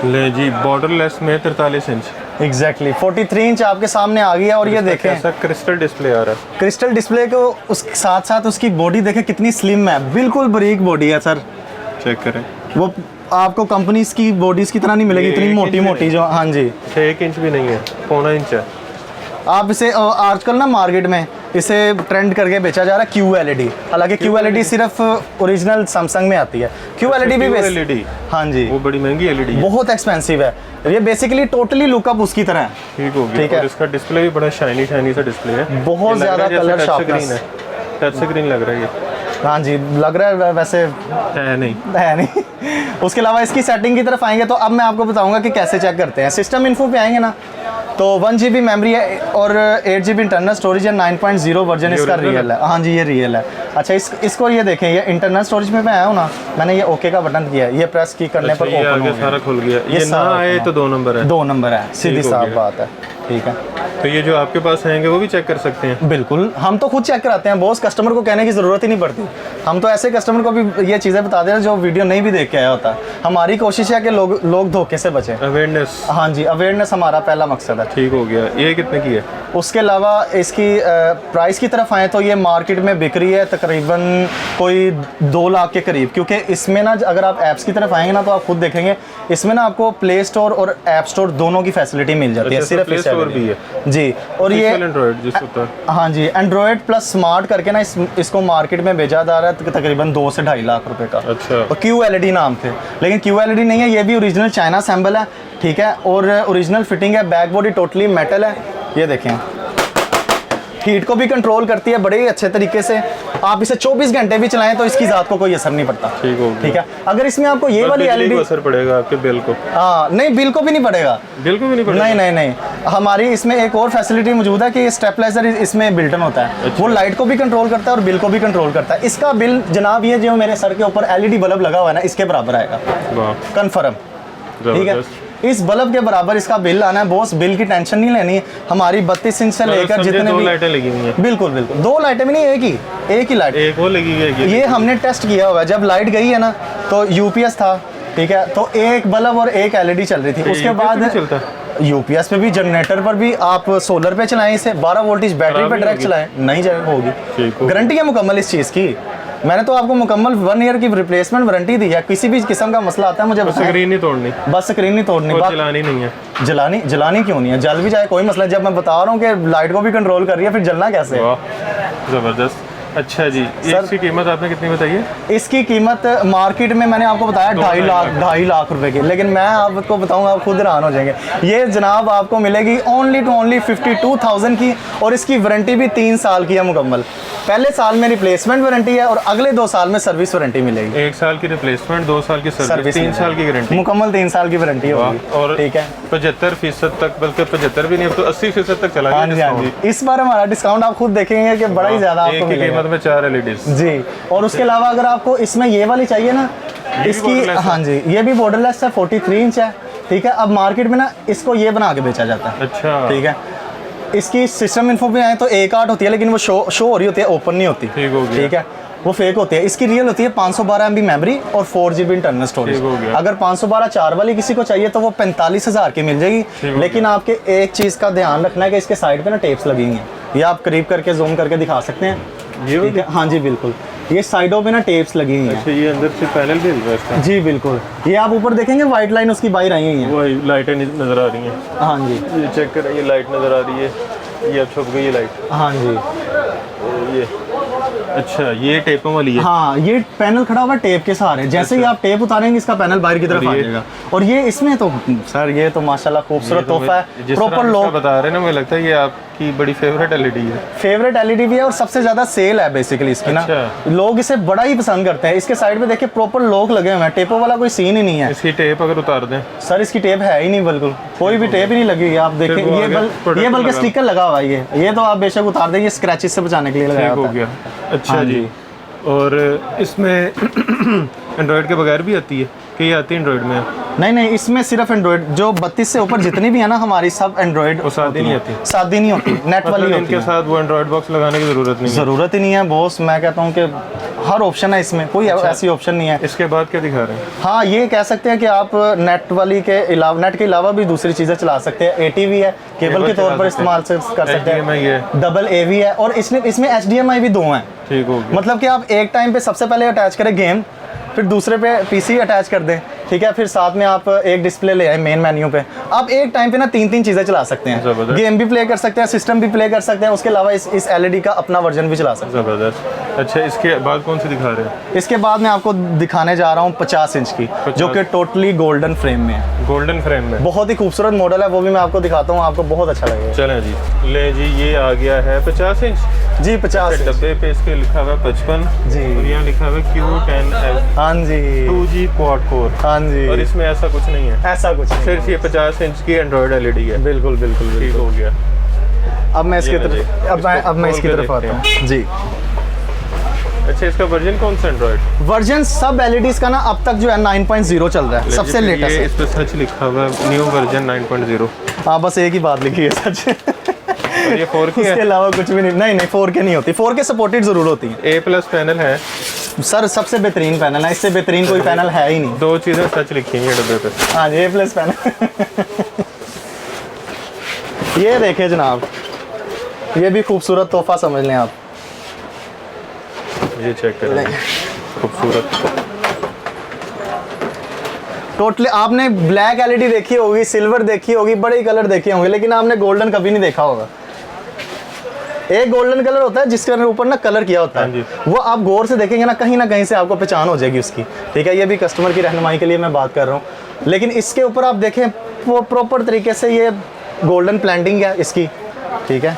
ले जी बॉर्डरलेस में 43 इंच एग्जैक्टली 43 इंच आपके सामने आ गया। और ये देखें ऐसा क्रिस्टल डिस्प्ले आ रहा है। क्रिस्टल डिस्प्ले को उस साथ साथ उसकी बॉडी देखें कितनी स्लिम है, बिल्कुल बारीक बॉडी है सर। चेक करें, वो आपको कंपनीज की बॉडीज की तरह नहीं मिलेगी, इतनी मोटी मोटी जो। हाँ जी, 1 इंच भी नहीं है, 1.25 इंच है। आप इसे आजकल ना मार्केट में इसे ट्रेंड करके बेचा जा रहा है QLED। हालांकि QLED सिर्फ ओरिजिनल सैमसंग में आती है, QLED भी QLED हाँ जी, वो बड़ी महंगी LED है, बहुत एक्सपेंसिव है। ये बेसिकली टोटली लुकअप उसकी तरह है। ठीक हो गया। और इसका डिस्प्ले भी बड़ा शाइनी सा डिस्प्ले है, बहुत ज़्यादा कलर शार्पनेस है, टच स्क्रीन लग रहा है ये। हाँ जी, लग रहा है, वैसे है नहीं। उसके अलावा इसकी सेटिंग की तरफ आएंगे तो अब मैं आपको बताऊंगा कि कैसे चेक करते हैं। सिस्टम इन्फो पे आएंगे ना तो 1 GB मेमोरी है और 8 GB इंटरनल स्टोरेज है, 9.0 वर्जन इसका रियल है। हाँ जी, ये रियल है। अच्छा, इसको ये देखें, ये इंटरनल स्टोरेज में मैं आया हूँ ना, मैंने ये ओके का बटन किया है, ये प्रेस की करने पर ओपन हो गया, सारा खुल गया। ये ना आए तो 2 नंबर है, 2 नंबर है, सीधी साफ बात है। ठीक है, तो ये जो आपके पास आएंगे वो भी चेक कर सकते हैं? बिल्कुल, हम तो खुद चेक कराते हैं बॉस, कस्टमर को कहने की ज़रूरत ही नहीं पड़ती। हम तो ऐसे कस्टमर को भी ये चीज़ें बता दे रहे हैं जो वीडियो नहीं भी देख के आया होता। हमारी कोशिश है कि लोग धोखे से बचें। अवेयरनेस। हाँ जी, अवेयरनेस हमारा पहला मकसद है। ठीक हो गया। ये कितने की है? उसके अलावा इसकी प्राइस की तरफ आए तो ये मार्केट में बिक रही है तकरीबन कोई 2 लाख के करीब, क्योंकि इसमें ना अगर आप ऐप्स की तरफ आएंगे ना तो आप खुद देखेंगे इसमें ना आपको प्ले स्टोर और ऐप स्टोर दोनों की फैसिलिटी मिल जाती है। सिर्फ प्ले स्टोर भी है जी, और ये एंड्रॉइड जिस होता है। हाँ जी, एंड्रॉइड प्लस स्मार्ट करके ना इसको मार्केट में बेचा जा रहा है तकरीबन 2 से 2.5 लाख रुपए का। अच्छा, और QLED नाम थे, लेकिन QLED नहीं है, ये भी ओरिजिनल चाइना असेंबल है। ठीक है, और ओरिजिनल फिटिंग है, बैक बॉडी टोटली मेटल है। ये देखें, हीट को भी कंट्रोल करती है बड़े ही अच्छे तरीके से। आप इसे 24 घंटे भी चलाएं तो इसकी ज़ात को कोई असर नहीं पड़ता। ठीक हो गया। ठीक है, अगर इसमें आपको ये वाली LED असर पड़ेगा आपके बिल को? हाँ, नहीं, बिल को भी नहीं पड़ेगा। बिल को भी नहीं पड़ेगा? नहीं, हमारी इसमें एक और फैसिलिटी मौजूद है कि स्टेबलाइजर इसमें बिल्ट इन होता है। अच्छा। वो लाइट को भी कंट्रोल करता है और बिल को भी कंट्रोल करता है। इसका बिल जनाब ये जो मेरे सर के ऊपर LED बल्ब लगा हुआ है ना, इसके बराबर आएगा, वाह, कन्फर्म। ठीक है, इस बल्ब के बराबर इसका बिल आना है बॉस। बिल की टेंशन नहीं लेनी है, हमारी 32 इंच से लेकर जितने दो भी लाइटें लगी हुई हैं। बिल्कुल बिल्कुल, 2 लाइटें भी नहीं, एक ही लाइट। एक वो लगी हुई है, ये हमने टेस्ट किया हुआ है, जब लाइट गई है ना तो यूपीएस था, ठीक है, तो एक बल्ब और एक एलईडी चल रही थी। उसके बाद चलता यूपीएस पे भी, जनरेटर पर भी, आप सोलर पे चलाएं इसे, 12 वोल्टेज बैटरी पे डायरेक्ट चलाएं, नहीं होगी। गारंटी है मुकम्मल इस चीज़ की। मैंने तो आपको मुकम्मल 1 ईयर की रिप्लेसमेंट वारंटी दी है। किसी भी किस्म का मसला आता है मुझे बताएं। स्क्रीन नहीं तोड़नी, बस स्क्रीन नहीं तोड़नी, और जलानी नहीं है। जलानी क्यों नहीं है? जल भी जाए कोई मसला, जब मैं बता रहा हूँ कि लाइट को भी कंट्रोल कर रही है, फिर जलना कैसे है? वाह ज़बरदस्त। अच्छा जी, इसकी कीमत आपने कितनी बताई है? इसकी कीमत मार्केट में मैंने आपको बताया 2.5 लाख रुपए की, लेकिन मैं आपको बताऊंगा, आप खुद हैरान हो जाएंगे। ये जनाब आपको मिलेगी ओनली 52,000 की, और इसकी वारंटी भी 3 साल की है मुकम्मल। पहले साल में रिप्लेसमेंट वारंटी है और अगले 2 साल में सर्विस वारंटी मिलेगी। 1 साल की रिप्लेसमेंट, 2 साल की सर्विस, 3 साल की गारंटी, मुकम्मल 3 साल की वारंटी होगी। और ठीक है, 75% तक, बल्कि 75 भी नहीं, अब तो 80% तक चला हाँ जी, हाँ जी। इस बार हमारा डिस्काउंट आप खुद देखेंगे कि बड़ा ही ज्यादा आपको मिलेगा। कीमत में 4 एलईडी जी। और उसके अलावा अगर आपको इसमें ये वाली चाहिए ना, इसकी, हाँ जी, ये भी बॉर्डरलेस है, 43 इंच है, ठीक है। अब मार्केट में ना इसको ये बना के बेचा जाता है। अच्छा, ठीक है। इसकी सिस्टम इन्फो पे आए तो 1.8 होती है, लेकिन वो शो हो रही होती है, ओपन नहीं होती। ठीक हो गया। ठीक है, वो फेक होती है। इसकी रियल होती है 512 MB मेमोरी और 4 GB इंटरनल स्टोरेज। अगर 512 4 वाली किसी को चाहिए तो वो 45,000 की मिल जाएगी। लेकिन आपके एक चीज़ का ध्यान रखना है कि इसके साइड पे ना टेप्स लगी हुई हैं, ये आप करीब करके जूम करके दिखा सकते हैं। ठीक है, हाँ जी बिल्कुल, ये साइडों पे ना टेप्स लगी हुई हैं। अच्छा, ये अंदर से पैनल भी है इसका? जी बिल्कुल, ये आप ऊपर देखेंगे व्हाइट लाइन उसकी बाहर आई हुई है, वो लाइटें नजर आ रही हैं। हाँ जी, ये चेक करें, ये लाइट नजर आ रही है, ये अब छुप गई है लाइट। हाँ जी, ये अच्छा, ये टेपों वाली है। हाँ, ये पैनल खड़ा हुआ है टेप के सहारे, जैसे ही आप टेप उतारेंगे इसका पैनल बाहर की तरफ आ जाएगा। और ये इसमें तो सर ये तो माशाल्लाह खूबसूरत तोहफा है। प्रॉपर लोग बता रहे हैं ना, मुझे लगता है ये आपकी बड़ी फेवरेट एलईडी है। फेवरेट एलईडी भी है और सबसे ज्यादा सेल है बेसिकली इसकी ना। लोग इसे बड़ा ही पसंद करते हैं। इसके साइड पे देखिए प्रॉपर लॉक लगे हुए हैं, टेपों वाला कोई सीन ही नहीं है। इसकी टेप अगर उतार दें सर, इसकी टेप है ही नहीं, बिल्कुल कोई भी टेप ही नहीं लगी हुई है। आप देखें ये बल्कि स्टिकर लगा हुआ है, ये तो आप बेशक उतार दें, ये स्क्रैचेस से बचाने के लिए लगाया हो गया। अच्छा जी, और इसमें एंड्रॉयड के बगैर भी आती है कि ये आती है एंड्रॉयड में? नहीं, इसमें सिर्फ एंड्रॉयड, जो 32 से ऊपर जितनी भी है ना हमारी, सब एंड्रॉयड। शादी नहीं आती? शादी नहीं होती, नेट वाली होती है। इनके साथ वो एंड्रॉयड बॉक्स लगाने की ज़रूरत ही नहीं है बॉस। मैं कहता हूँ कि हर ऑप्शन है इसमें, कोई ऐसी ऑप्शन नहीं है। इसके बाद क्या दिखा रहे हैं? हाँ, ये कह सकते हैं कि आप नेट वाली के अलावा, नेट के अलावा भी दूसरी चीज़ें चला सकते हैं। ATV है, केबल के तौर पर इस्तेमाल कर सकते हैं। डबल AV है, और इसमें HDMI भी 2 हैं। ठीक हो गया। मतलब कि आप एक टाइम पे सबसे पहले अटैच करें गेम, फिर दूसरे पे PC अटैच कर दें, ठीक है, फिर साथ में आप एक डिस्प्ले ले आए मेन मेन्यू पे। आप एक टाइम पे ना 3 चीज़ें चला सकते हैं, गेम भी प्ले कर सकते हैं, सिस्टम भी प्ले कर सकते हैं, उसके अलावा इस LED का अपना वर्जन भी चला सकते हैं। ज़बरदस्त। अच्छा, इसके बाद कौन सी दिखा रहे हैं? इसके बाद मैं आपको दिखाने जा रहा हूँ 50 इंच की, जो कि टोटली गोल्डन फ्रेम में है। गोल्डन फ्रेम में बहुत ही खूबसूरत मॉडल है, वो भी मैं आपको दिखाता हूँ, आपको बहुत अच्छा लगेगा। चलें जी, ले जी, ये आ गया है 50 इंच जी। 50 इंच डब्बे पे इसके लिखा हुआ है 55 जी, और यहाँ लिखा हुआ है Q10F। हाँ जी, 2G क्वाड कोर। हाँ जी, और इसमें ऐसा कुछ नहीं है? ऐसा कुछ नहीं, सिर्फ ये 50 इंच की एंड्रॉयड एलईडी है। बिल्कुल बिल्कुल ठीक हो गया। अब मैं इसकी तरफ अब मैं इसकी तरफ आता हूँ जी। अच्छा, इसका वर्जन कौन सा एंड्रॉयड? वर्जन सब एलईडीज का ना अब तक जो है 9.0 चल रहा है, सबसे लेटेस्ट है। इस पे सच लिखा हुआ है न्यू वर्जन 9.0। हाँ, बस एक ही बात लिखी है, सच। और ये 4K है? इसके अलावा कुछ भी नहीं। 4K नहीं होती, 4K सपोर्टेड जरूर होती है। A+ पैनल है सर, सबसे बेहतरीन पैनल है, इससे बेहतरीन कोई पैनल है ही नहीं। 2 चीज़ें सच लिखी हैं डब्बे पे। हाँ जी, A+ पैनल। ये देखें जनाब, ये भी खूबसूरत तोहफा समझ लें आप। ये चेक करें, खूबसूरत। टोटली आपने ब्लैक एलईडी देखी होगी, सिल्वर देखी होगी, बड़े कलर देखे होंगे, लेकिन आपने गोल्डन कभी नहीं देखा होगा। एक गोल्डन कलर होता है जिसके ऊपर ना कलर किया होता है, वो आप गौर से देखेंगे ना कहीं से आपको पहचान हो जाएगी उसकी। ठीक है, ये भी कस्टमर की रहनुमाई के लिए मैं बात कर रहा हूँ। लेकिन इसके ऊपर आप देखें वो प्रॉपर तरीके से ये गोल्डन प्लैंटिंग है इसकी। ठीक है,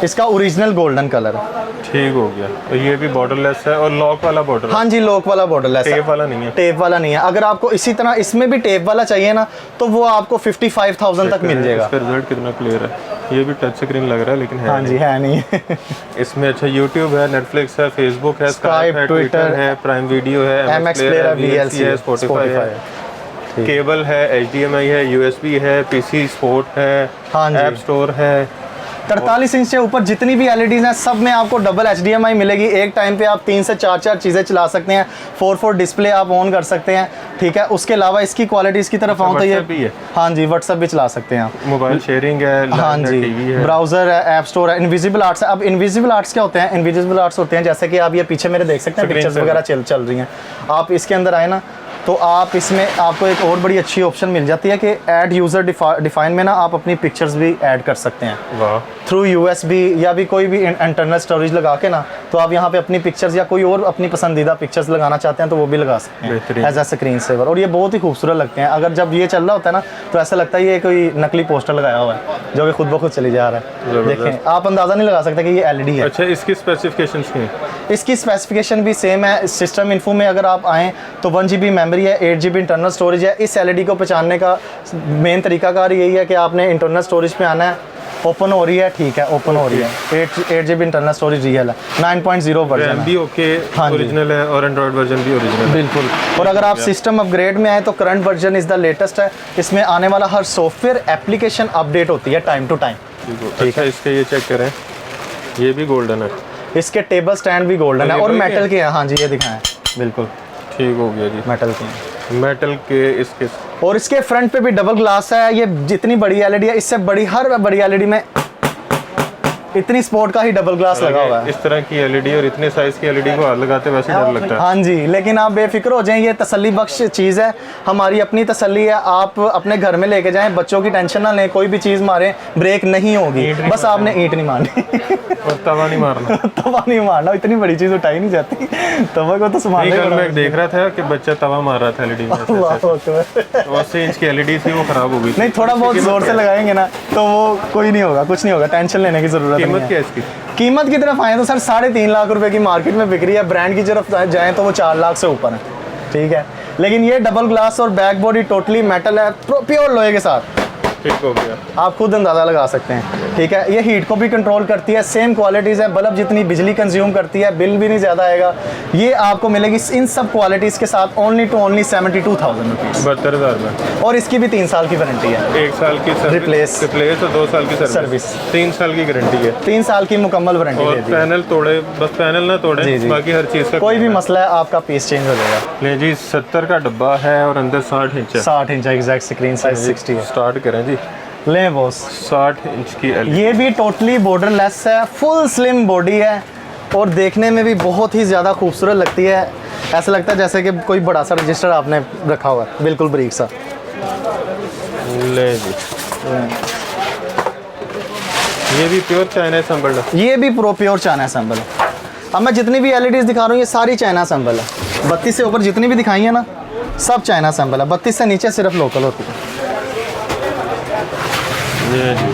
इसका ओरिजिनल गोल्डन कलर है। ठीक हो गया। तो ये भी बॉर्डरलेस है और लॉक वाला बॉर्डर? हाँ जी, लॉक वाला बॉर्डरलेस है, टेप वाला नहीं है। टेप वाला नहीं है। अगर आपको इसी तरह इसमें भी टेप वाला चाहिए ना, तो वो आपको 55,000 तक मिल जाएगा। इसका रिजल्ट कितना क्लियर है। ये भी टच स्क्रीन लग रहा है, लेकिन है हाँ जी, है नहीं। इसमें अच्छा YouTube है, Netflix है, Facebook है, Skype है, Twitter है, प्राइम वीडियो है, MX प्लेयर है, VLC है, Spotify है। केबल है, HDMI है, USB है, PC स्पोर्ट है, हाँ जी। ऐप स्टोर है। 43 इंच से ऊपर जितनी भी LEDs हैं सब में आपको डबल HDMI मिलेगी। एक टाइम पे आप 3 से 4 चीज़ें चला सकते हैं। 4 डिस्प्ले आप ऑन कर सकते हैं, ठीक है। उसके अलावा इसकी क्वालिटीज़ की तरफ आऊँ तो ये WhatsApp भी है। हाँ जी, व्हाट्सएप भी चला सकते हैं आप। मोबाइल शेयरिंग है, हाँ जी, TV है, ब्राउज़र है, ऐप स्टोर है, इनविजिबल आर्ट्स है। अब इनविजिबल आर्ट्स क्या होते हैं? इनविजिबल आर्ट्स होते हैं जैसे कि आप ये पीछे मेरे देख सकते हैं, पिक्चर्स वगैरह चल रही हैं। आप इसके अंदर आए ना तो आप इसमें आपको एक और बड़ी अच्छी ऑप्शन मिल जाती है कि ऐड यूज़र डिफाइन में ना आप अपनी पिक्चर्स भी ऐड कर सकते हैं। वाह। थ्रू USB या भी कोई भी इंटरनल स्टोरेज लगा के ना, तो आप यहाँ पे अपनी पिक्चर्स या कोई और अपनी पसंदीदा पिक्चर्स लगाना चाहते हैं तो वो भी लगा सकते हैं एज अ स्क्रीन सेवर। और ये बहुत ही खूबसूरत लगते हैं। अगर जब ये चल रहा होता है ना तो ऐसा लगता है ये कोई नकली पोस्टर लगाया हुआ है जो कि खुद ब खुद चली जा रहा है। देखें, आप अंदाज़ा नहीं लगा सकते कि ये LED है। अच्छा, इसकी स्पेसिफिकेशंस क्या हैं? इसकी स्पेसिफिकेशन भी सेम है। सिस्टम इन्फो में अगर आप आएँ तो 1 GB मेमोरी है, 8 GB इंटरनल स्टोरेज है। इस LED को पहचानने का मेन तरीकाकार यही है कि आपने इंटरनल स्टोरेज पे आना है। ओपन हो रही है, ठीक है, ओपन हो रही है। 8 GB इंटरनल स्टोरेज रियल है, 9.0 वर्जन रैम भी ओके ओरिजिनल है और एंड्रॉइड वर्जन भी ओरिजिनल है। बिल्कुल। और अगर आप सिस्टम अपग्रेड में आए तो current version is the latest है। इसमें आने वाला हर सॉफ्टवेयर एप्लीकेशन अपडेट होती है टाइम टू टाइम। ठीक है, इसके ये चेक करें, ये भी गोल्डन है। इसके टेबल स्टैंड भी गोल्डन है और मेटल के हैं। हाँ जी, ये दिखाएं, बिल्कुल ठीक हो गया जी, मेटल के हैं। मेटल के इसके। और इसके फ्रंट पे भी डबल ग्लास है। ये जितनी बड़ी LED है इससे बड़ी हर बड़ी LED में इतनी स्पोर्ट का ही डबल ग्लास लगा हुआ है। इस तरह की LED और इतने साइज की LED को हाथ लगाते वैसे डर लगता है। हाँ जी, लेकिन आप बेफिक्र हो जाएं, ये तसल्ली बख्श चीज़ है, हमारी अपनी तसल्ली है। आप अपने घर में लेके जाएं, बच्चों की टेंशन ना लें, कोई भी चीज़ मारें ब्रेक नहीं होगी, बस आपने ईंट नहीं मारनी और तवा नहीं मारना। तवा नहीं मारना, इतनी बड़ी चीज़ उठाई नहीं जाती, तवा को तो संभालने कल मैं देख रहा था कि बच्चा तवा मार रहा था LED में, 80 इंच की LED थी, वो खराब हो गई। नहीं, थोड़ा बहुत जोर से लगाएंगे ना तो वो कोई नहीं होगा, कुछ नहीं होगा, टेंशन लेने की जरूरत नहीं है। कीमत क्या है इसकी? कीमत की तरफ आए तो सर 3.5 लाख रुपए की मार्केट में बिक रही है। ब्रांड की तरफ जाएं तो वो 4 लाख से ऊपर है, ठीक है। लेकिन ये डबल ग्लास और बैक बॉडी टोटली मेटल है, प्योर लोहे के साथ। ठीक हो गया, आप खुद अंदाज़ा लगा सकते हैं, ठीक है। ये हीट को भी कंट्रोल करती है, सेम क्वालिटीज़ है। बल्ब जितनी बिजली कंज्यूम करती है, बिल भी नहीं ज़्यादा आएगा। ये आपको मिलेगी इन सब क्वालिटीज़ के साथ ओनली 72,000 रुपीज़, 72,000 में। और इसकी भी 3 साल की वारंटी है। 1 साल की रिप्लेस और 2 साल की सर्विस, 3 साल की गारंटी है। 3 साल की मुकम्मल वारंटी और दे दी है। पैनल तोड़े, बस पैनल ना तोड़े, जी, जी। बाकी हर चीज़ का कोई भी मसला है आपका पीस चेंज हो जाएगा। ले जी, 70 का डब्बा है और अंदर 60 इंच है। 60 इंच एग्जैक्ट स्क्रीन साइज 60 है। स्टार्ट करें जी, ले बॉस। 60 इंच की LED। ये भी टोटली बॉर्डरलेस है, फुल स्लिम बॉडी है और देखने में भी बहुत ही ज़्यादा खूबसूरत लगती है। ऐसा लगता है जैसे कि कोई बड़ा सा रजिस्टर आपने रखा हुआ है, बिल्कुल बारीक सा। ले जी, ये भी प्योर चाइना असेंबल्ड है। ये भी प्योर चाइना असेंबल है। अब मैं जितनी भी LEDs दिखा रहा हूँ ये सारी चाइना असेंबल है। 32 से ऊपर जितनी भी दिखाई है ना सब चाइना असेंबल है, 32 से नीचे सिर्फ लोकल होती है। ये जी,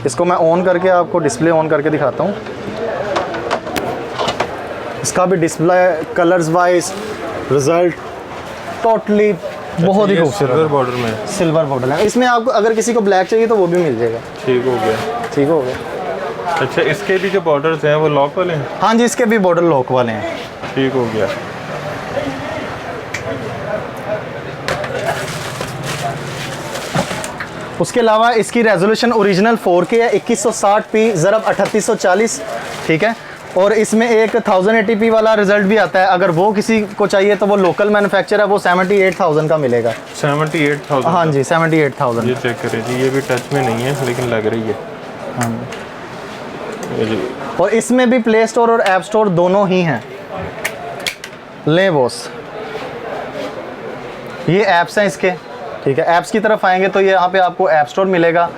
इसको मैं ऑन करके आपको डिस्प्ले ऑन करके दिखाता हूँ। इसका भी display colours wise result totally बहुत ही ये खूबसूरत सिल्वर है। बॉर्डर में है। सिल्वर बॉर्डर है इसमें। आपको अगर किसी को ब्लैक चाहिए तो वो भी मिल जाएगा। ठीक हो गया, ठीक हो गया। अच्छा, इसके भी जो बॉर्डर्स हैं वो लॉक वाले हैं? हाँ जी, इसके भी बॉर्डर लॉक वाले हैं। ठीक हो गया। उसके अलावा इसकी रेजोल्यूशन ओरिजिनल 4K है, 2160p ज़रब 3840, ठीक है। और इसमें एक 1080p वाला रिजल्ट भी आता है। अगर वो किसी को चाहिए तो वो लोकल मैन्युफैक्चर है, वो 78,000 का मिलेगा। 78,000? हाँ जी, 78,000। ये चेक करें जी, ये भी टच में नहीं है लेकिन लग रही है। हाँ ये जी, और इसमें भी प्ले स्टोर और ऐप स्टोर दोनों ही हैं। ले बॉस, ये ऐप्स हैं इसके, ठीक है। ऐप्स की तरफ आएंगे तो यहाँ पे आपको ऐप स्टोर मिलेगा।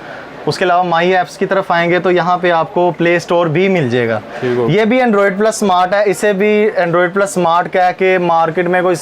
उसके अलावा माई ऐप्स की तरफ आएंगे तो यहाँ पे आपको प्ले स्टोर भी मिल जाएगा। ये भी एंड्रॉयड प्लस स्मार्ट है। इसे भी एंड्रॉयड प्लस स्मार्ट कह के मार्केट में कोई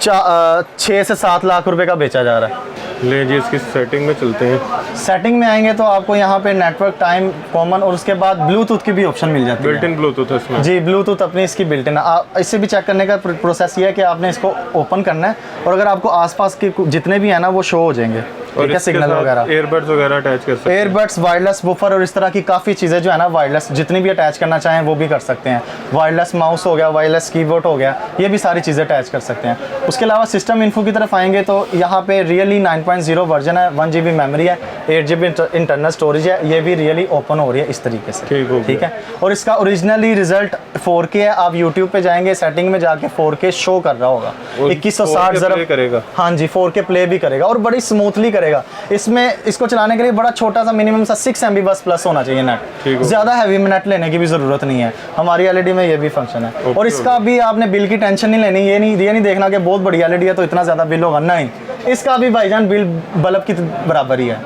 6 से 7 लाख रुपए का बेचा जा रहा है। ले जी, इसकी सेटिंग में चलते हैं। सेटिंग में आएंगे तो आपको यहाँ पे नेटवर्क टाइम कॉमन और उसके बाद ब्लूटूथ की भी ऑप्शन मिल जाती है। बिल्ट इन ब्लूटूथ है इसमें? जी, ब्लूटूथ अपनी इसकी बिल्ट इन है। इससे भी चेक करने का प्रोसेस ये है कि आपने इसको ओपन करना है और अगर आपको आसपास के जितने भी हैं ना वो शो हो जाएंगे। ठीक है, सिग्नल वगैरह, एयरबड्स वगैरह अटैच कर सकते हैं, एयरबड्स, वायरलेस वूफर और इस तरह की काफ़ी चीज़ें जो है ना वायरलेस जितनी भी अटैच करना चाहें वो भी कर सकते हैं। वायरलेस माउस हो गया, वायरलेस कीबोर्ड हो गया, ये भी सारी चीज़ें अटैच कर सकते हैं। उसके अलावा सिस्टम इन्फो की तरफ आएंगे तो यहाँ पे रियली 9.0 वर्जन है, 1 GB मेमोरी है, 8 GB इंटरनल स्टोरेज है, ये भी रियली ओपन हो रही है इस तरीके से, ठीक है। और इसका ओरिजिनली रिजल्ट 4K है। आप यूट्यूब पे जाएंगे, सेटिंग में जाके 4K शो कर रहा होगा, 2160 ज़रा करेगा, हाँ जी 4K प्ले भी करेगा और बड़ी स्मूथली करेगा। इसमें इसको चलाने के लिए बड़ा छोटा सा मिनिमम सा 6 MB बस प्लस होना चाहिए नेट, ज़्यादा हैवी नेट लेने की भी ज़रूरत नहीं है। हमारी एलईडी में ये भी फंक्शन है। और इसका भी आपने बिल की टेंशन नहीं लेनी, ये नहीं देखना कि बहुत बड़ी एलईडी है तो इतना ज़्यादा बिल होगा, नहीं, इसका भी भाईजान बिल बल्ब की बराबर ही है,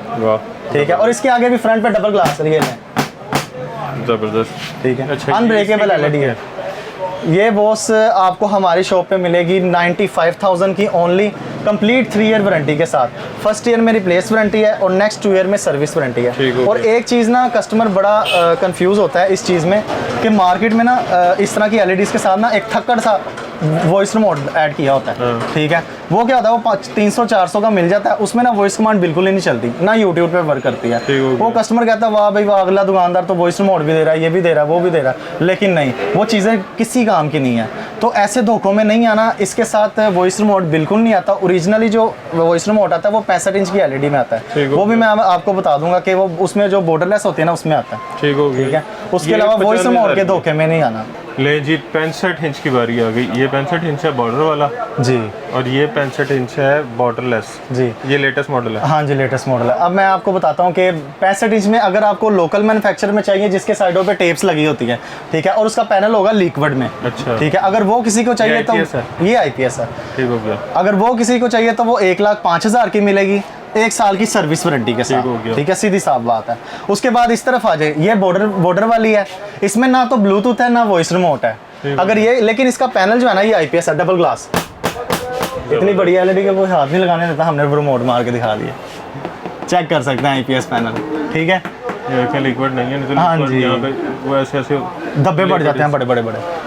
ठीक है। और इसके आगे भी फ्रंट पे डबल ग्लास है, जबरदस्त, ठीक है, अनब्रेकेबल एलईडी है। ये बॉस आपको हमारी शॉप पे मिलेगी 95,000 की ओनली, कंप्लीट 3 ईयर वारंटी के साथ। फर्स्ट ईयर में रिप्लेस वारंटी है और नेक्स्ट 2 ईयर में सर्विस वारंटी है। और एक चीज़ ना कस्टमर बड़ा कंफ्यूज होता है इस चीज़ में कि मार्केट में ना इस तरह की एलईडीज़ के साथ ना एक थक्कड़ सा वॉइस रिमोट ऐड किया होता है, ठीक है। वो क्या होता है, वो 300-400 का मिल जाता है, उसमें ना वॉइस कमांड बिल्कुल ही नहीं चलती, ना यूट्यूब पे वर्क करती है। वो कस्टमर कहता है वाह भाई वाह, अगला दुकानदार तो वॉइस रिमोट भी दे रहा है, ये भी दे रहा है, वो भी दे रहा है, लेकिन नहीं, वो चीज़ें किसी काम की नहीं है। तो ऐसे धोखों में नहीं आना। इसके साथ वॉइस रिमोट बिल्कुल नहीं आता। ओरिजिनली जो वॉइस रिमोट आता है वो 65 इंच की एलईडी में आता है, वो भी मैं आपको बता दूंगा कि वो उसमें जो बॉर्डरलेस होती है ना उसमें आता है, ठीक है। उसके अलावा वॉइस रिमोट के धोखे में नहीं आना। ले जी 65 इंच की बारी आ गई। ये 65 इंच है बॉर्डर वाला जी, और ये 65 इंच है बॉर्डरलेस जी, ये लेटेस्ट मॉडल है। हाँ जी, लेटेस्ट मॉडल है। अब मैं आपको बताता हूँ कि 65 इंच में अगर आपको लोकल मैन्युफैक्चर में चाहिए जिसके साइडों पे टेप्स लगी होती है, ठीक है, और उसका पैनल होगा लिक्विड में, अच्छा, ठीक है। अगर वो किसी को चाहिए तो ये IPS है, ठीक हो गया। अगर वो किसी को चाहिए तो वो 1,05,000 की मिलेगी, 1 साल की सर्विस वारंटी के साथ, ठीक है, सीधी साफ बात है। उसके बाद इस तरफ आ जाए, ये बॉर्डर वाली है, इसमें ना तो ब्लूटूथ है ना वॉइस रिमोट है। अगर ये, लेकिन इसका पैनल जो है ना ये IPS है, डबल ग्लास, इतनी बड़ी एलईडी के वो हाथ नहीं लगाने देता, हमने रिमोट मार के दिखा दिया, चेक कर सकते हैं IPS पैनल, ठीक है। ये लिक्विड नहीं है, नहीं हाँ जी, यहाँ पे वो ऐसे धब्बे बढ़ जाते हैं बड़े बड़े।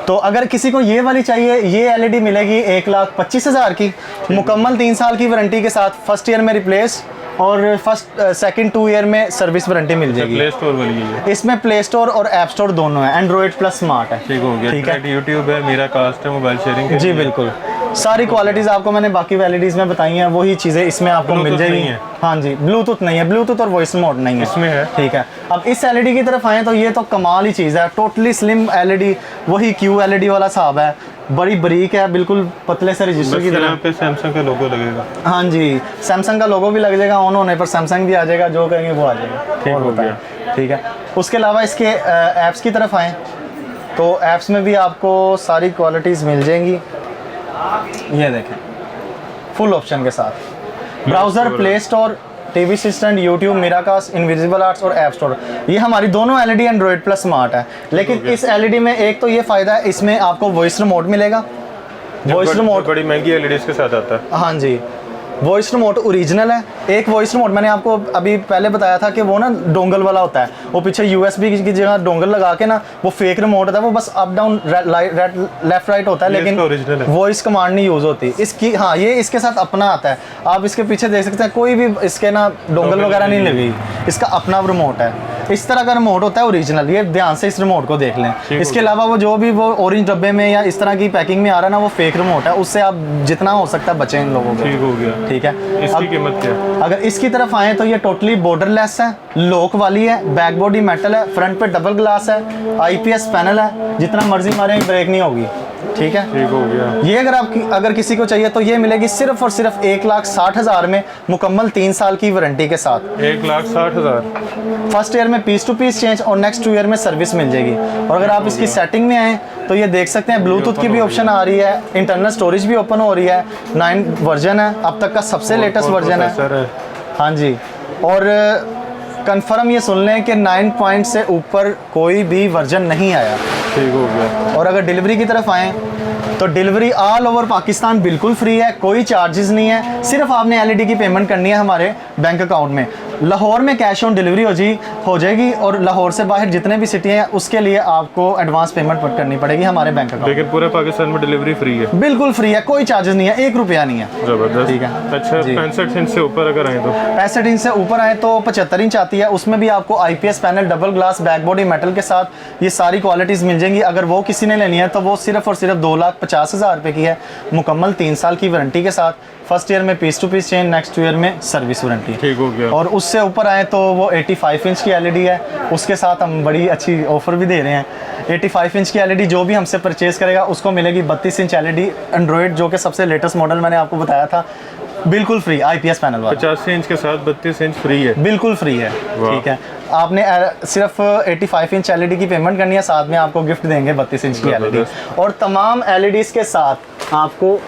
तो अगर किसी को ये वाली चाहिए, ये एलईडी मिलेगी 1,25,000 की, मुकम्मल 3 साल की वारंटी के साथ, फर्स्ट ईयर में रिप्लेस और सेकंड 2 ईयर में सर्विस वारंटी मिल जाएगी। प्ले स्टोर वाली है, इसमें प्ले स्टोर और ऐप स्टोर दोनों है, एंड्रॉइड प्लस स्मार्ट है, ठीक हो गया, ठीक है। यूट्यूब है, मेरा कास्ट है, मोबाइल शेयरिंग जी बिल्कुल, सारी क्वालिटीज़ आपको मैंने बाकी वैलिडीज़ में बताई हैं, वही चीज़ें इसमें आपको मिल जाएगी। हाँ जी, ब्लूटूथ नहीं है, ब्लूटूथ और वॉइस मोड नहीं है इसमें है, ठीक है। अब इस एलईडी की तरफ आए तो ये तो कमाल ही चीज़ है, टोटली स्लिम एलईडी, वही QLED वाला हिसाब है, बड़ी बरीक है, बिल्कुल पतले से रजिस्टर की तरह। पे सैमसंग का लोगो लगेगा, हाँ जी, सैमसंग का लोगो भी लग जाएगा, ऑन होने पर सैमसंग भी आ जाएगा, जो कहेंगे वो आ जाएगा, ठीक होता है, ठीक है। उसके अलावा इसके ऐप्स की तरफ आएँ तो ऐप्स में भी आपको सारी क्वालिटीज़ मिल जाएंगी। ये देखें फुल ऑप्शन के साथ, browser, play store, TV assistant, YouTube, Miracast, invisible arts और ऐप स्टोर। ये हमारी दोनों एलईडी एंड्रॉइड प्लस स्मार्ट है, लेकिन इस एलईडी में एक तो ये फ़ायदा है, इसमें आपको वॉइस रिमोट मिलेगा, वॉइस रिमोट बड़ी महंगी एलईडीज़ के साथ आता है। हाँ जी, वॉइस रिमोट ओरिजिनल है। एक वॉइस रिमोट मैंने आपको अभी पहले बताया था कि वो ना डोंगल वाला होता है, वो पीछे USB की जगह डोंगल लगा के ना वो फेक रिमोट होता है, वो बस अप डाउन लेफ्ट राइट होता है, लेकिन वॉइस कमांड नहीं यूज़ होती इसकी। हाँ, ये इसके साथ अपना आता है, आप इसके पीछे देख सकते हैं, कोई भी इसके ना डोंगल वगैरह नहीं लगी, इसका अपना रिमोट है। इस तरह का रिमोट होता है ओरिजिनल, ये ध्यान से इस रिमोट को देख लें। इसके अलावा वो जो भी वो ऑरेंज डब्बे में या इस तरह की पैकिंग में आ रहा है ना, वो फेक रिमोट है, उससे आप जितना हो सकता है बचें इन लोगों को, ठीक हो गया, ठीक है। इसकी कीमत क्या है? अगर इसकी तरफ आए तो ये टोटली बॉर्डरलेस है, लॉक वाली है, बैक बॉडी मेटल है, फ्रंट पे डबल ग्लास है, IPS पैनल है, जितना मर्जी मारे ब्रेक नहीं होगी, ठीक है, ठीक हो गया। ये अगर किसी को चाहिए तो ये मिलेगी सिर्फ और सिर्फ 1,60,000 में, मुकम्मल 3 साल की वारंटी के साथ। 1,60,000 फर्स्ट ईयर में पीस टू पीस चेंज और नेक्स्ट 2 ईयर में सर्विस मिल जाएगी। और अगर आप इसकी सेटिंग में आए तो ये देख सकते हैं, ब्लूटूथ की भी ऑप्शन आ रही है, इंटरनल स्टोरेज भी ओपन हो रही है, 9 वर्जन है, अब तक का सबसे लेटेस्ट वर्जन है। हाँ जी, और कंफर्म ये सुन लें कि 9 पॉइंट से ऊपर कोई भी वर्जन नहीं आया, ठीक हो गया। और अगर डिलीवरी की तरफ आएँ तो डिलीवरी ऑल ओवर पाकिस्तान बिल्कुल फ्री है, कोई चार्जेस नहीं है, सिर्फ आपने एलईडी की पेमेंट करनी है हमारे बैंक अकाउंट में। लाहौर में कैश ऑन डिलीवरी हो जाएगी, और लाहौर से बाहर जितने भी सिटी हैं उसके लिए आपको एडवांस पेमेंट करनी पड़ेगी हमारे बैंक अकाउंट। लेकिन पूरे पाकिस्तान में डिलीवरी फ्री है? बिल्कुल फ्री है, कोई चार्जेस नहीं है, 1 रुपया नहीं है। जबरदस्त। ठीक है। अच्छा, 65 इंच से ऊपर अगर आए तो? 65 इंच से ऊपर आए तो 75 इंच आती है, उसमें भी आपको IPS panel, double glass, back body metal के साथ ये सारी क्वालिटीज़ मिल जाएंगी। अगर वो किसी ने लेनी है तो वो सिर्फ और सिर्फ 2,50,000 रुपये की है, मुकम्मल 3 साल की वारंटी के साथ। फर्स्ट ईयर में piece to piece change, next year में सर्विस वारंटी। ठीक हो गया। और उससे ऊपर आए तो वो 85 इंच की LED है, उसके साथ हम बड़ी अच्छी ऑफर भी दे रहे हैं। 85 इंच की LED जो भी हमसे परचेज़ करेगा उसको मिलेगी 32 इंच LED एंड्रॉयड, जो कि सबसे लेटेस्ट मॉडल मैंने आपको बताया था, बिल्कुल फ्री IPS पैनल वाला। 85 इंच के साथ 32 इंच फ्री है? बिल्कुल फ्री है। ठीक है, आपने सिर्फ 85 इंच LED की पेमेंट करनी है, साथ में आपको गिफ्ट देंगे 32 इंच की LED, और तमाम LEDs के साथ आपको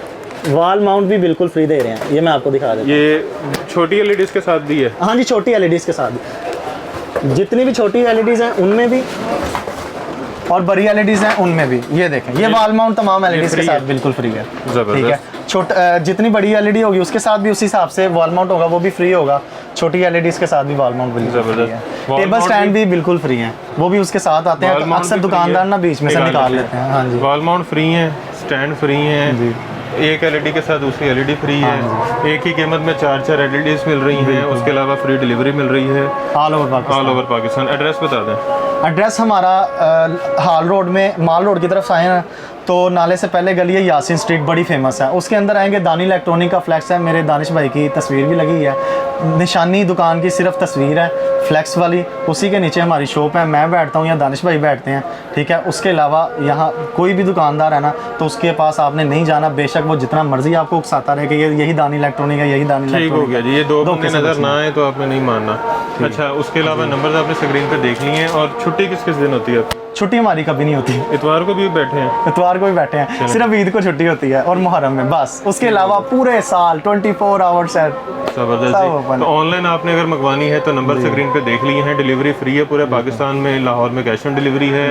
वॉल माउंट भी बिल्कुल फ्री दे रहे हैं। ये मैं आपको दिखा देता हूँ। ये छोटी LEDs के साथ भी है? हाँ जी, छोटी LEDs के साथ, जितनी भी छोटी LEDs हैं उनमें भी, और बड़ी LEDs हैं उनमें भी। ये देखें, ये वॉल माउंट तमाम LEDs के साथ बिल्कुल फ्री है। ठीक है, जितनी बड़ी LED होगी उसके साथ भी उसी हिसाब से वॉल माउंट होगा, वो भी फ्री होगा। छोटी LEDs के साथ भी वॉल माउंट बिल्कुल फ्री है। टेबल स्टैंड भी बिल्कुल फ्री हैं, वो भी उसके साथ आते हैं। अक्सर दुकानदार ना बीच में से निकाल लेते हैं। हाँ जी, वॉल माउंट फ्री है, स्टैंड फ्री है, एक LED के साथ दूसरी LED फ्री है। एक ही कीमत में 4 LEDs मिल रही हैं, उसके अलावा फ्री डिलीवरी मिल रही है ऑल ओवर पाकिस्तान। एड्रेस बता दें। एड्रेस हमारा हाल रोड में, माल रोड की तरफ आए ना तो नाले से पहले गली है यासीन स्ट्रीट, बड़ी फेमस है। उसके अंदर आएंगे, दानी इलेक्ट्रॉनिक का फ्लैक्स है, मेरे दानिश भाई की तस्वीर भी लगी है, निशानी दुकान की सिर्फ तस्वीर है फ्लैक्स वाली। उसी के नीचे हमारी शॉप है, मैं बैठता हूँ या दानिश भाई बैठते हैं। ठीक है, उसके अलावा यहाँ कोई भी दुकानदार है ना तो उसके पास आपने नहीं जाना, बेशक वो जितना मर्जी आपको उकसाता रहे कि ये यही दानी इलेक्ट्रॉनिक है, यही दानी ठीक हो गया जी। ये दो बंदे नजर ना आए तो आपने नहीं मानना। अच्छा, उसके अलावा नंबर आपने स्क्रीन पे देख लिए हैं। और छुट्टी किस किस दिन होती है? छुट्टी हमारी कभी नहीं होती। इतवार को भी बैठे हैं? इतवार को भी बैठे हैं, सिर्फ ईद को छुट्टी होती है और मुहर्रम में, बस। उसके अलावा पूरे साल 24 आवर्स है। जबरदस्त। तो ऑनलाइन आपने अगर मंगवानी है तो नंबर स्क्रीन पे देख लिए हैं। डिलीवरी फ्री है पूरे पाकिस्तान में, लाहौर में कैश ऑन डिलीवरी है।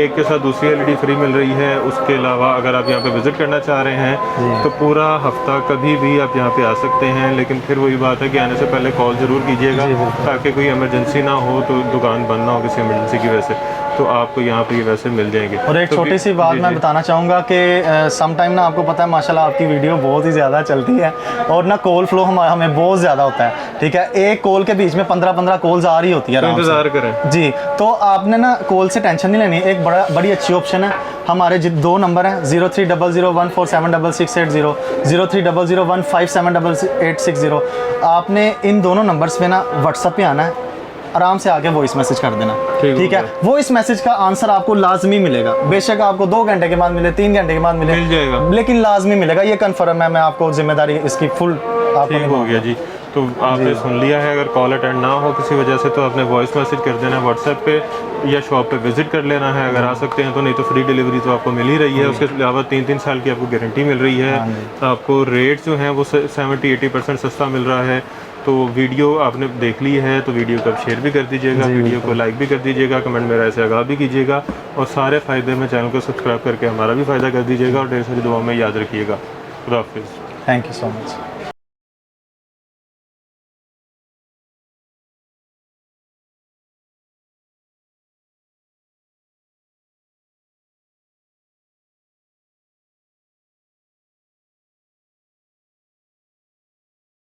एक के साथ दूसरी LED फ्री मिल रही है। उसके अलावा अगर आप यहाँ पे विजिट करना चाह रहे हैं तो पूरा हफ्ता कभी भी आप यहाँ पे आ सकते हैं। लेकिन फिर वही बात है कि आने से पहले कॉल ज़रूर कीजिएगा, ताकि कोई इमरजेंसी ना हो, तो दुकान बंद ना हो किसी इमरजेंसी की वजह से, तो आपको यहाँ पे वैसे मिल जाएंगे। और एक छोटी सी बात मैं बताना चाहूँगा कि सम टाइम ना, आपको पता है माशाल्लाह आपकी वीडियो बहुत ही ज़्यादा चलती है और ना कॉल फ्लो हमें बहुत ज़्यादा होता है। ठीक है, एक कॉल के बीच में 15 कॉल्स आ रही होती है, तो इंतज़ार करें जी। तो आपने ना कॉल से टेंशन नहीं लेनी, एक बड़ी अच्छी ऑप्शन है। हमारे 2 नंबर हैं, 0300147680, 0300157860। आपने इन दोनों नंबर्स पे ना व्हाट्सएप पे आना है, आराम से आके वॉइस मैसेज कर देना। ठीक है, वॉइस मैसेज का आंसर आपको लाजमी मिलेगा, बेशक आपको 2 घंटे के बाद मिले, 3 घंटे के बाद मिल जाएगा, लेकिन लाजमी मिलेगा। ये कंफर्म है, मैं आपको जिम्मेदारी इसकी फुल आपको हो गया जी। तो आपने सुन लिया है, अगर कॉल अटेंड ना हो किसी वजह से तो आपने वॉइस मैसेज कर देना है व्हाट्सएप पे, या शॉप पे विजिट कर लेना है अगर आ सकते हैं तो। नहीं तो फ्री डिलीवरी तो आपको मिल ही रही है। उसके अलावा 3 साल की आपको गारंटी मिल रही है। आपको रेट जो हैं वो 70-80% सस्ता मिल रहा है। तो वीडियो आपने देख ली है तो वीडियो को आप शेयर भी कर दीजिएगा, वीडियो को लाइक भी कर दीजिएगा, कमेंट में राय से आगाह भी कीजिएगा, और सारे फ़ायदे में चैनल को सब्सक्राइब करके हमारा भी फ़ायदा कर दीजिएगा, और ढेर सारी दुआ में याद रखिएगा। खुदा हाफिज़। Thank you so much.